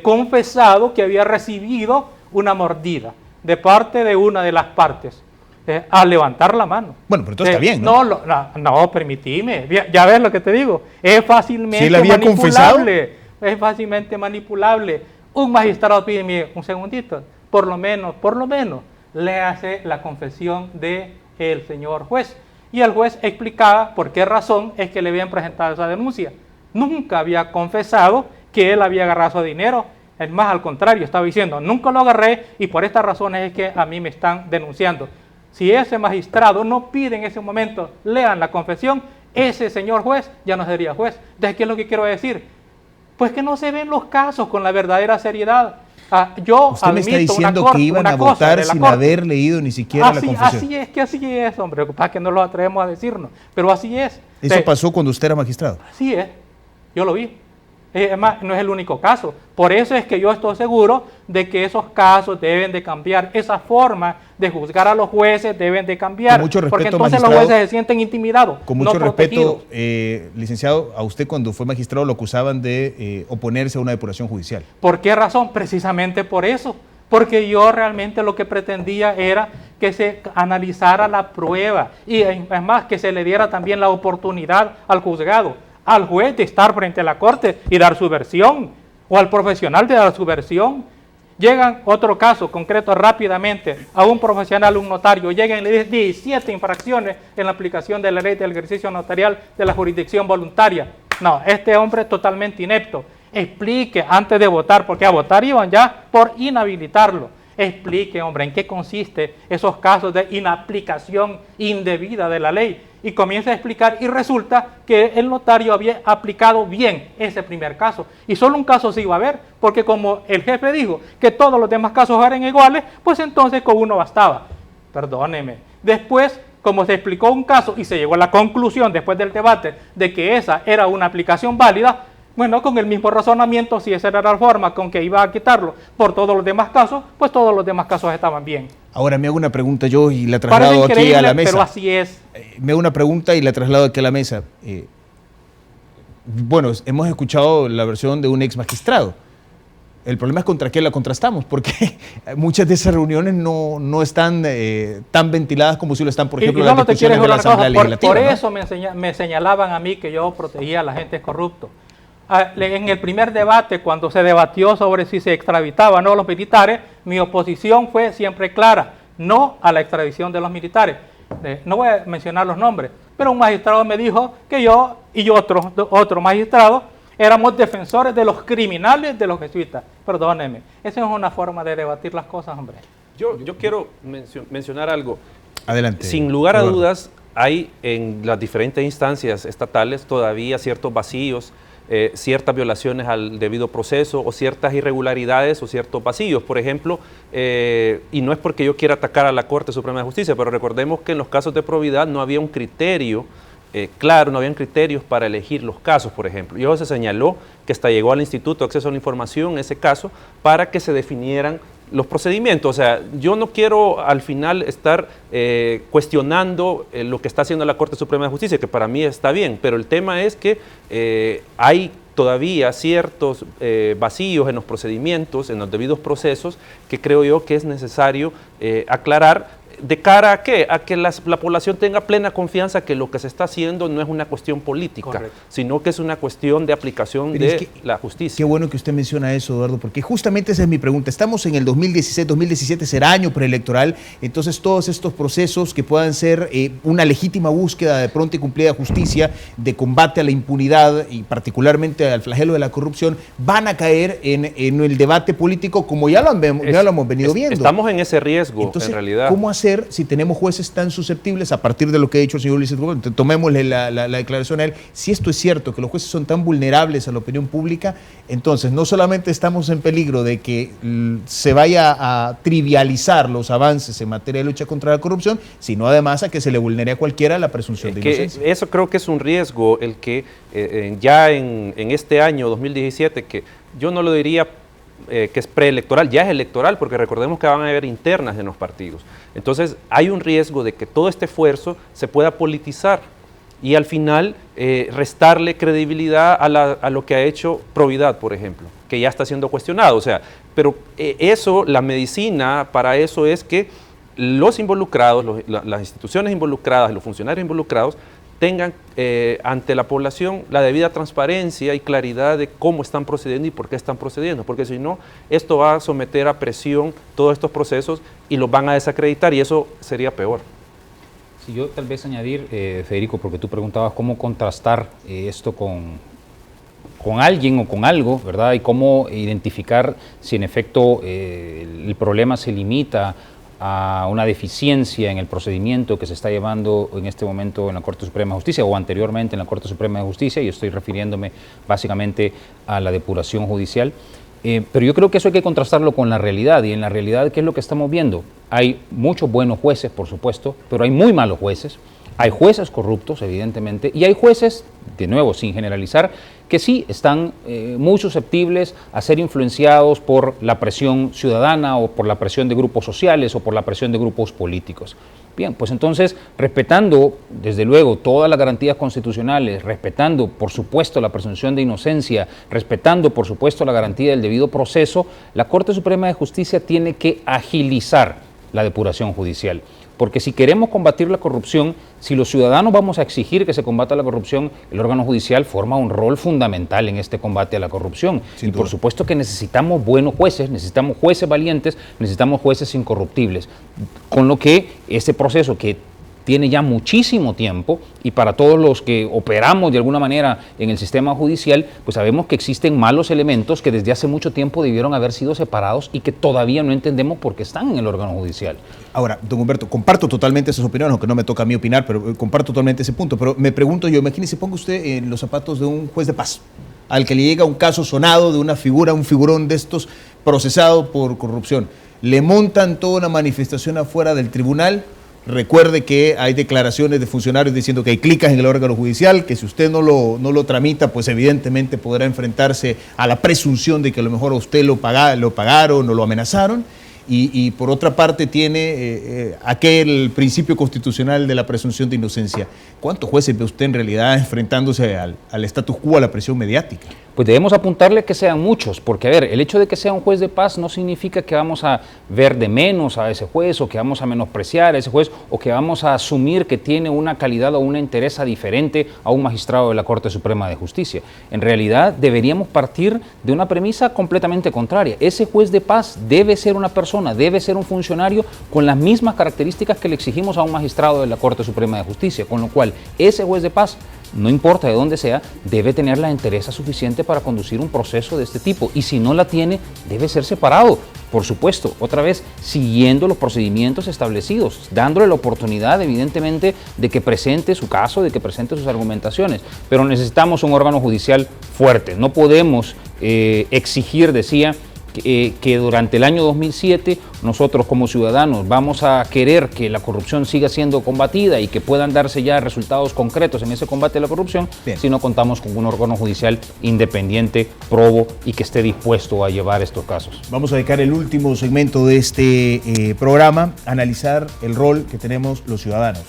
confesado que había recibido una mordida de parte de una de las partes, al levantar la mano. Bueno, pero entonces está bien, ¿no? No, permitime, ya ves lo que te digo, es fácilmente ¿Sí él había manipulable, es fácilmente manipulable. Un magistrado pide un segundito, por lo menos, le hace la confesión del señor juez. Y el juez explicaba por qué razón es que le habían presentado esa denuncia. Nunca había confesado que él había agarrado dinero. Es más, al contrario, estaba diciendo, nunca lo agarré y por estas razones es que a mí me están denunciando. Si ese magistrado no pide en ese momento, lean la confesión, ese señor juez ya no sería juez. Entonces, ¿qué es lo que quiero decir? Pues que no se ven los casos con la verdadera seriedad. Usted me está diciendo que iban a votar sin haber leído ni siquiera la confesión. Así es, hombre, para que no lo atrevemos a decirnos, pero así es. ¿Eso pasó cuando usted era magistrado? Así es, yo lo vi. Además, no es el único caso. Por eso es que yo estoy seguro de que esos casos deben de cambiar. Esa forma de juzgar a los jueces deben de cambiar. Con mucho respeto, porque entonces los jueces se sienten intimidados. Con mucho respeto, licenciado, a usted cuando fue magistrado lo acusaban de oponerse a una depuración judicial. ¿Por qué razón? Precisamente por eso. Porque yo realmente lo que pretendía era que se analizara la prueba y es más, que se le diera también la oportunidad al juzgado, al juez de estar frente a la corte y dar su versión, o al profesional de dar su versión. Llegan, otro caso concreto rápidamente, a un profesional, un notario, llegan y le dicen 17 infracciones en la aplicación de la ley del ejercicio notarial de la jurisdicción voluntaria. No, este hombre es totalmente inepto. Explique antes de votar, porque a votar iban ya por inhabilitarlo. Explique, hombre, en qué consiste esos casos de inaplicación indebida de la ley. Y comienza a explicar y resulta que el notario había aplicado bien ese primer caso. Y solo un caso se iba a ver, porque como el jefe dijo que todos los demás casos eran iguales, pues entonces con uno bastaba. Perdóneme. Después, como se explicó un caso y se llegó a la conclusión después del debate de que esa era una aplicación válida, bueno, con el mismo razonamiento, si esa era la forma con que iba a quitarlo por todos los demás casos, pues todos los demás casos estaban bien. Ahora me hago una pregunta yo y la traslado aquí a la mesa. Pero así es. Me hago una pregunta y la traslado aquí a la mesa. Bueno, hemos escuchado la versión de un ex magistrado. El problema es contra qué la contrastamos, porque muchas de esas reuniones no están tan ventiladas como si lo están, por ejemplo, las discusiones de la Asamblea Legislativa. Por eso me señalaban a mí que yo protegía a la gente corrupta. En el primer debate, cuando se debatió sobre si se extraditaban o no los militares, mi oposición fue siempre clara, no a la extradición de los militares. No voy a mencionar los nombres, pero un magistrado me dijo que yo y otro magistrado éramos defensores de los criminales de los jesuitas. Perdónenme, esa es una forma de debatir las cosas, hombre. Yo quiero mencionar algo. Adelante. Sin lugar a dudas, hay en las diferentes instancias estatales todavía ciertos vacíos, ciertas violaciones al debido proceso o ciertas irregularidades o ciertos vacíos. Por ejemplo, y no es porque yo quiera atacar a la Corte Suprema de Justicia, pero recordemos que en los casos de probidad no había un criterio claro, no habían criterios para elegir los casos, por ejemplo. Y eso se señaló que hasta llegó al Instituto de Acceso a la Información en ese caso para que se definieran los procedimientos. O sea, yo no quiero al final estar cuestionando lo que está haciendo la Corte Suprema de Justicia, que para mí está bien, pero el tema es que hay todavía ciertos vacíos en los procedimientos, en los debidos procesos, que creo yo que es necesario aclarar. ¿De cara a qué? A que la población tenga plena confianza que lo que se está haciendo no es una cuestión política, correcto, sino que es una cuestión de aplicación de la justicia. Qué bueno que usted menciona eso, Eduardo, porque justamente esa es mi pregunta. Estamos en el 2016, 2017 será año preelectoral, entonces todos estos procesos que puedan ser una legítima búsqueda de pronta y cumplida justicia, de combate a la impunidad y particularmente al flagelo de la corrupción, van a caer en el debate político como ya lo hemos venido viendo. Estamos en ese riesgo, entonces, en realidad. ¿Cómo hacer si tenemos jueces tan susceptibles, a partir de lo que ha dicho el señor Ulises Gómez? Tomémosle la declaración a él. Si esto es cierto, que los jueces son tan vulnerables a la opinión pública, entonces no solamente estamos en peligro de que se vaya a trivializar los avances en materia de lucha contra la corrupción, sino además a que se le vulnere a cualquiera la presunción de inocencia. Eso creo que es un riesgo el que ya en este año 2017, que yo no lo diría que es preelectoral, ya es electoral, porque recordemos que van a haber internas en los partidos. Entonces hay un riesgo de que todo este esfuerzo se pueda politizar y al final restarle credibilidad a lo que ha hecho Providad, por ejemplo, que ya está siendo cuestionado. O sea, pero eso, la medicina para eso es que los involucrados, las instituciones involucradas, los funcionarios involucrados, tengan ante la población la debida transparencia y claridad de cómo están procediendo y por qué están procediendo, porque si no, esto va a someter a presión todos estos procesos y los van a desacreditar y eso sería peor. Si yo tal vez añadir, Federico, porque tú preguntabas cómo contrastar esto con alguien o con algo, ¿verdad? Y cómo identificar si en efecto el problema se limita a una deficiencia en el procedimiento que se está llevando en este momento en la Corte Suprema de Justicia o anteriormente en la Corte Suprema de Justicia, y estoy refiriéndome básicamente a la depuración judicial. Pero yo creo que eso hay que contrastarlo con la realidad, y en la realidad, ¿qué es lo que estamos viendo? Hay muchos buenos jueces, por supuesto, pero hay muy malos jueces. Hay jueces corruptos, evidentemente, y hay jueces, de nuevo, sin generalizar, que sí están muy susceptibles a ser influenciados por la presión ciudadana o por la presión de grupos sociales o por la presión de grupos políticos. Bien, pues entonces, respetando, desde luego, todas las garantías constitucionales, respetando, por supuesto, la presunción de inocencia, respetando, por supuesto, la garantía del debido proceso, la Corte Suprema de Justicia tiene que agilizar la depuración judicial. Porque si queremos combatir la corrupción, si los ciudadanos vamos a exigir que se combata la corrupción, el órgano judicial forma un rol fundamental en este combate a la corrupción. Y por supuesto que necesitamos buenos jueces, necesitamos jueces valientes, necesitamos jueces incorruptibles. Con lo que ese proceso que tiene ya muchísimo tiempo, y para todos los que operamos de alguna manera en el sistema judicial, pues sabemos que existen malos elementos que desde hace mucho tiempo debieron haber sido separados y que todavía no entendemos por qué están en el órgano judicial. Ahora, don Humberto, comparto totalmente esas opiniones, aunque no me toca a mí opinar, pero comparto totalmente ese punto. Pero me pregunto yo, imagínese, ponga usted en los zapatos de un juez de paz, al que le llega un caso sonado de una figura, un figurón de estos procesado por corrupción. Le montan toda una manifestación afuera del tribunal. Recuerde que hay declaraciones de funcionarios diciendo que hay clicas en el órgano judicial, que si usted no lo tramita, pues evidentemente podrá enfrentarse a la presunción de que a lo mejor a usted lo pagaron o lo amenazaron. Y por otra parte tiene aquel principio constitucional de la presunción de inocencia. ¿Cuántos jueces ve usted en realidad enfrentándose al status quo, a la presión mediática? Pues debemos apuntarle que sean muchos, porque a ver, el hecho de que sea un juez de paz no significa que vamos a ver de menos a ese juez, o que vamos a menospreciar a ese juez, o que vamos a asumir que tiene una calidad o una entereza diferente a un magistrado de la Corte Suprema de Justicia. En realidad deberíamos partir de una premisa completamente contraria. Ese juez de paz debe ser una persona, debe ser un funcionario con las mismas características que le exigimos a un magistrado de la Corte Suprema de Justicia, con lo cual ese juez de paz, no importa de dónde sea, debe tener la entereza suficiente para conducir un proceso de este tipo, y si no la tiene, debe ser separado, por supuesto, otra vez, siguiendo los procedimientos establecidos, dándole la oportunidad, evidentemente, de que presente su caso, de que presente sus argumentaciones, pero necesitamos un órgano judicial fuerte. No podemos exigir, decía, que durante el año 2007 nosotros como ciudadanos vamos a querer que la corrupción siga siendo combatida y que puedan darse ya resultados concretos en ese combate a la corrupción. Bien. Si no contamos con un órgano judicial independiente, probo y que esté dispuesto a llevar estos casos. Vamos a dedicar el último segmento de este programa a analizar el rol que tenemos los ciudadanos.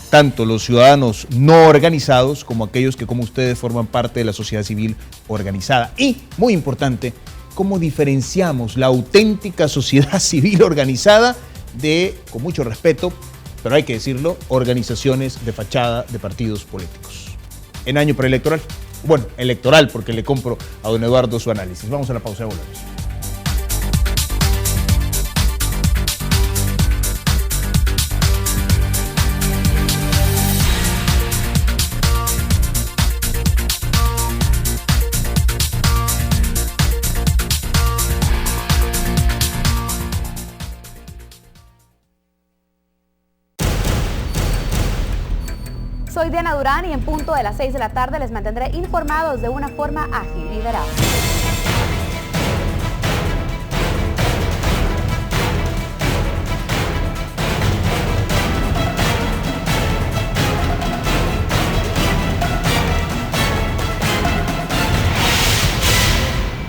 Tanto los ciudadanos no organizados como aquellos que, como ustedes, forman parte de la sociedad civil organizada. Y, muy importante, cómo diferenciamos la auténtica sociedad civil organizada de, con mucho respeto, pero hay que decirlo, organizaciones de fachada de partidos políticos. En año preelectoral, bueno, electoral, porque le compro a don Eduardo su análisis. Vamos a la pausa y volvemos. Soy Diana Durán y en punto de las 6 de la tarde les mantendré informados de una forma ágil y veraz.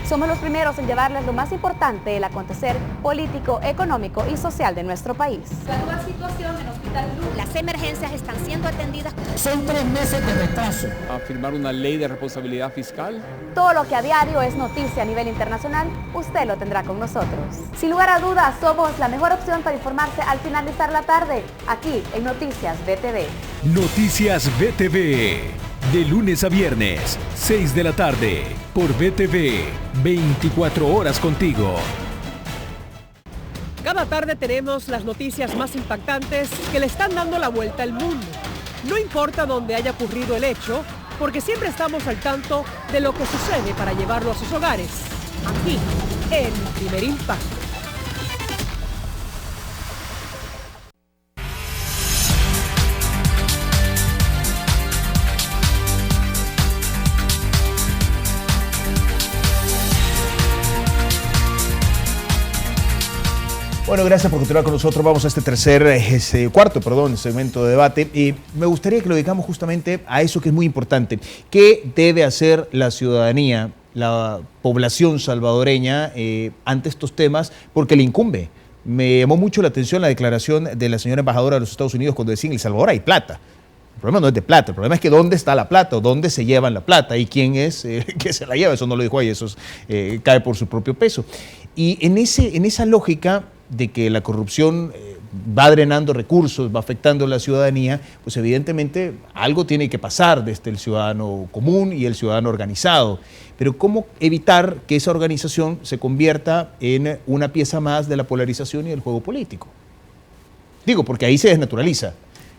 Somos los primeros en llevarles lo más importante del acontecer político, económico y social de nuestro país. La actual situación en Hospital Luz. Las emergencias están siendo atendidas. Son 3 meses de retraso. A firmar una ley de responsabilidad fiscal. Todo lo que a diario es noticia a nivel internacional, usted lo tendrá con nosotros. Sin lugar a dudas, somos la mejor opción para informarse al finalizar la tarde, aquí en Noticias VTV. Noticias VTV. De lunes a viernes, 6 de la tarde, por VTV, 24 horas contigo. Cada tarde tenemos las noticias más impactantes que le están dando la vuelta al mundo. No importa dónde haya ocurrido el hecho, porque siempre estamos al tanto de lo que sucede para llevarlo a sus hogares. Aquí, en Primer Impacto. Bueno, Bueno, gracias por continuar con nosotros. Vamos a este cuarto segmento de debate. Y me gustaría que lo dedicamos justamente a eso que es muy importante. ¿Qué debe hacer la ciudadanía, la población salvadoreña ante estos temas? Porque le incumbe. Me llamó mucho la atención la declaración de la señora embajadora de los Estados Unidos cuando decía en El Salvador hay plata. El problema no es de plata, el problema es que dónde está la plata o dónde se llevan la plata y quién es que se la lleva. Eso no lo dijo ahí, eso cae por su propio peso. Y en esa lógica de que la corrupción va drenando recursos, va afectando a la ciudadanía, pues evidentemente algo tiene que pasar desde el ciudadano común y el ciudadano organizado. Pero ¿cómo evitar que esa organización se convierta en una pieza más de la polarización y del juego político? Digo, porque ahí se desnaturaliza.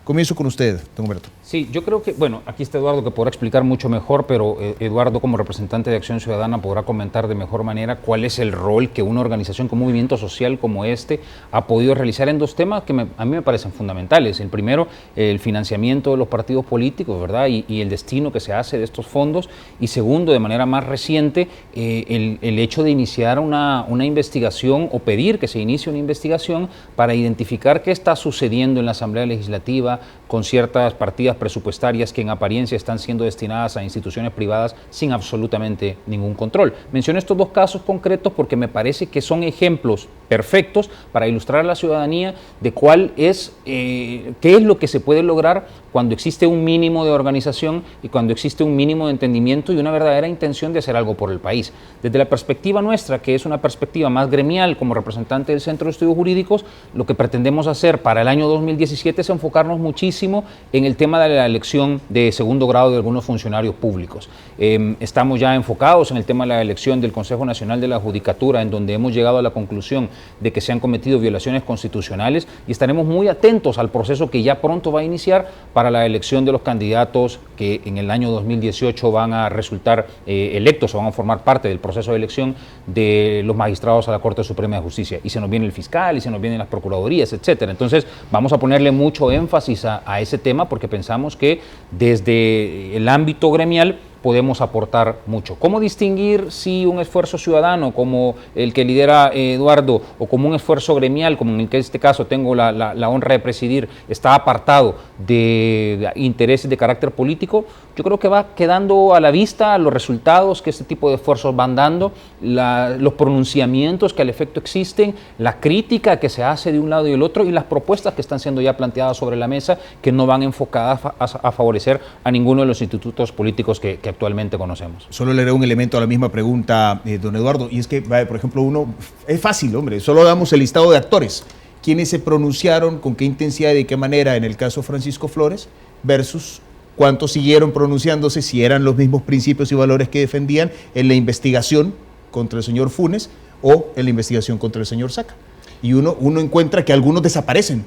Comienzo con usted, don Humberto. Sí, yo creo que, bueno, aquí está Eduardo que podrá explicar mucho mejor, pero Eduardo como representante de Acción Ciudadana podrá comentar de mejor manera cuál es el rol que una organización con un movimiento social como este ha podido realizar en dos temas que a mí me parecen fundamentales. El primero, el financiamiento de los partidos políticos, ¿verdad? Y el destino que se hace de estos fondos. Y segundo, de manera más reciente, el hecho de iniciar una investigación o pedir que se inicie una investigación para identificar qué está sucediendo en la Asamblea Legislativa con ciertas partidas presupuestarias que en apariencia están siendo destinadas a instituciones privadas sin absolutamente ningún control. Menciono estos dos casos concretos porque me parece que son ejemplos perfectos para ilustrar a la ciudadanía de qué es lo que se puede lograr cuando existe un mínimo de organización y cuando existe un mínimo de entendimiento y una verdadera intención de hacer algo por el país. Desde la perspectiva nuestra, que es una perspectiva más gremial como representante del Centro de Estudios Jurídicos, lo que pretendemos hacer para el año 2017 es enfocarnos muchísimo en el tema de la elección de segundo grado de algunos funcionarios públicos. Estamos ya enfocados en el tema de la elección del Consejo Nacional de la Judicatura, en donde hemos llegado a la conclusión de que se han cometido violaciones constitucionales y estaremos muy atentos al proceso que ya pronto va a iniciar para la elección de los candidatos que en el año 2018 van a resultar electos o van a formar parte del proceso de elección de los magistrados a la Corte Suprema de Justicia. Y se nos viene el fiscal y se nos vienen las procuradurías, etcétera. Entonces vamos a ponerle mucho énfasis a ese tema porque pensamos que desde el ámbito gremial podemos aportar mucho. ¿Cómo distinguir si un esfuerzo ciudadano como el que lidera Eduardo o como un esfuerzo gremial, como en este caso tengo la honra de presidir, está apartado de intereses de carácter político? Yo creo que va quedando a la vista los resultados que este tipo de esfuerzos van dando, los pronunciamientos que al efecto existen, la crítica que se hace de un lado y del otro y las propuestas que están siendo ya planteadas sobre la mesa que no van enfocadas a favorecer a ninguno de los institutos políticos que actualmente conocemos. Solo le haré un elemento a la misma pregunta, don Eduardo, y es que, por ejemplo, es fácil, hombre, solo damos el listado de actores, quiénes se pronunciaron, con qué intensidad y de qué manera en el caso Francisco Flores, versus cuántos siguieron pronunciándose, si eran los mismos principios y valores que defendían en la investigación contra el señor Funes o en la investigación contra el señor Saca. Y uno encuentra que algunos desaparecen.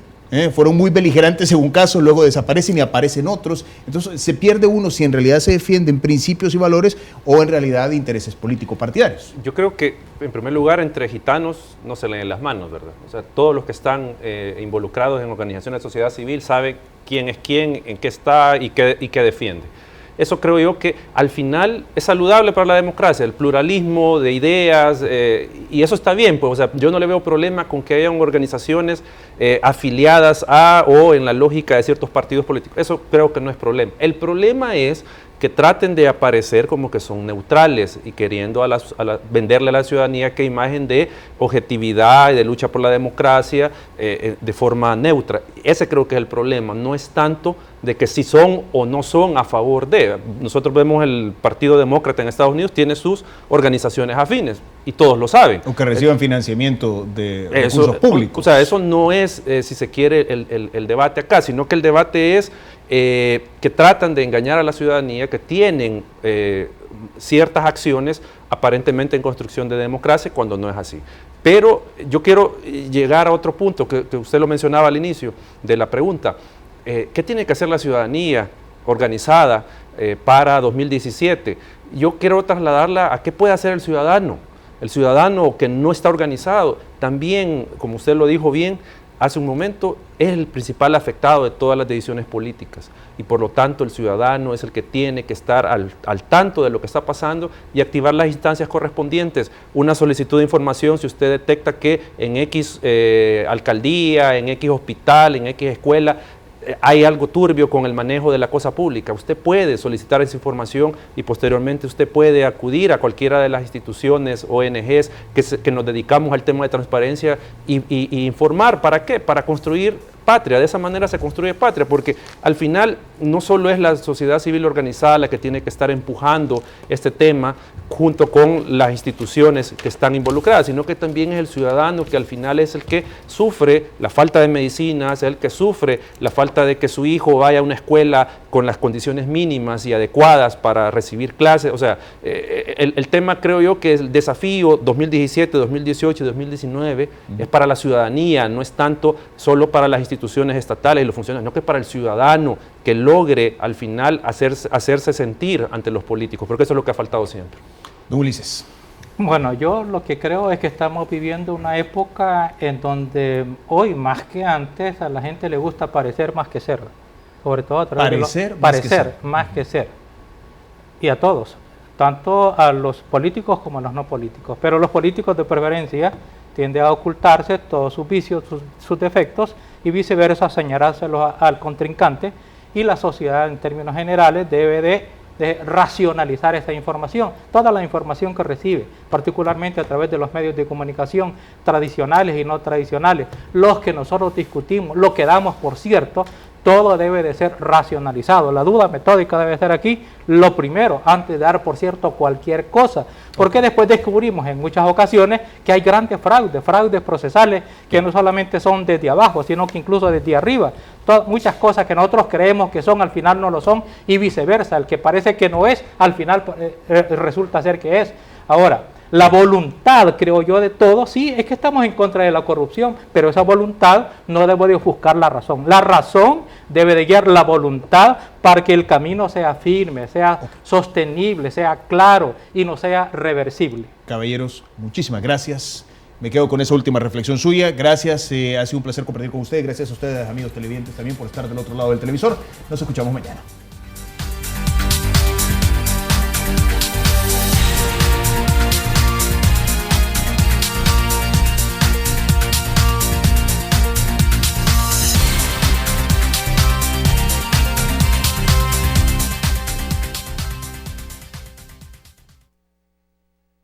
Fueron muy beligerantes en un caso, luego desaparecen y aparecen otros. Entonces se pierde uno si en realidad se defienden principios y valores o en realidad intereses político-partidarios. Yo creo que, en primer lugar, entre gitanos no se leen las manos, ¿verdad? O sea, todos los que están involucrados en organizaciones de sociedad civil saben quién es quién, en qué está y qué defiende. Eso creo yo que al final es saludable para la democracia, el pluralismo de ideas, y eso está bien, pues, o sea, yo no le veo problema con que hayan organizaciones afiliadas a o en la lógica de ciertos partidos políticos. Eso creo que no es problema. El problema es que traten de aparecer como que son neutrales y queriendo venderle a la ciudadanía qué imagen de objetividad y de lucha por la democracia de forma neutra. Ese creo que es el problema, no es tanto de que si son o no son a favor de. Nosotros vemos el Partido Demócrata en Estados Unidos tiene sus organizaciones afines y todos lo saben. O que reciban financiamiento de recursos públicos. O sea, eso no es, si se quiere, el debate acá, sino que el debate es que tratan de engañar a la ciudadanía, que tienen ciertas acciones aparentemente en construcción de democracia cuando no es así. Pero yo quiero llegar a otro punto que usted lo mencionaba al inicio de la pregunta. ¿Qué tiene que hacer la ciudadanía organizada para 2017? Yo quiero trasladarla a qué puede hacer el ciudadano. El ciudadano que no está organizado, también, como usted lo dijo bien, hace un momento, es el principal afectado de todas las decisiones políticas y por lo tanto el ciudadano es el que tiene que estar al tanto de lo que está pasando y activar las instancias correspondientes. Una solicitud de información, si usted detecta que en X alcaldía, en X hospital, en X escuela, hay algo turbio con el manejo de la cosa pública, usted puede solicitar esa información y posteriormente usted puede acudir a cualquiera de las instituciones, ONGs que nos dedicamos al tema de transparencia y informar. ¿Para qué? Para construir patria. De esa manera se construye patria, porque al final no solo es la sociedad civil organizada la que tiene que estar empujando este tema junto con las instituciones que están involucradas, sino que también es el ciudadano que al final es el que sufre la falta de medicinas, el que sufre la falta de que su hijo vaya a una escuela con las condiciones mínimas y adecuadas para recibir clases. O sea, el tema, creo yo, que el desafío 2017, 2018 y 2019 es para la ciudadanía, no es tanto solo para las instituciones estatales y los funcionarios, sino que para el ciudadano que logre al final hacerse sentir ante los políticos, porque eso es lo que ha faltado siempre. Don Ulises. Bueno, yo lo que creo es que estamos viviendo una época en donde hoy más que antes a la gente le gusta parecer más que ser, sobre todo a través de parecer más que ser, y a todos, tanto a los políticos como a los no políticos, pero los políticos de preferencia tienden a ocultarse todos sus vicios, sus defectos, y viceversa señalárselos al contrincante, y la sociedad en términos generales debe de racionalizar esa información, toda la información que recibe, particularmente a través de los medios de comunicación tradicionales y no tradicionales, los que nosotros discutimos, lo que damos por cierto, todo debe de ser racionalizado. La duda metódica debe ser aquí lo primero, antes de dar por cierto cualquier cosa, porque después descubrimos en muchas ocasiones que hay grandes fraudes procesales que no solamente son desde abajo, sino que incluso desde arriba. Muchas cosas que nosotros creemos que son, al final no lo son, y viceversa, el que parece que no es, al final resulta ser que es. Ahora, la voluntad, creo yo, de todos, sí, es que estamos en contra de la corrupción, pero esa voluntad no debe de ofuscar la razón. La razón debe de guiar la voluntad para que el camino sea firme, sea sostenible, sea claro y no sea reversible. Caballeros, muchísimas gracias. Me quedo con esa última reflexión suya. Gracias, ha sido un placer compartir con ustedes. Gracias a ustedes, amigos televidentes, también por estar del otro lado del televisor. Nos escuchamos mañana.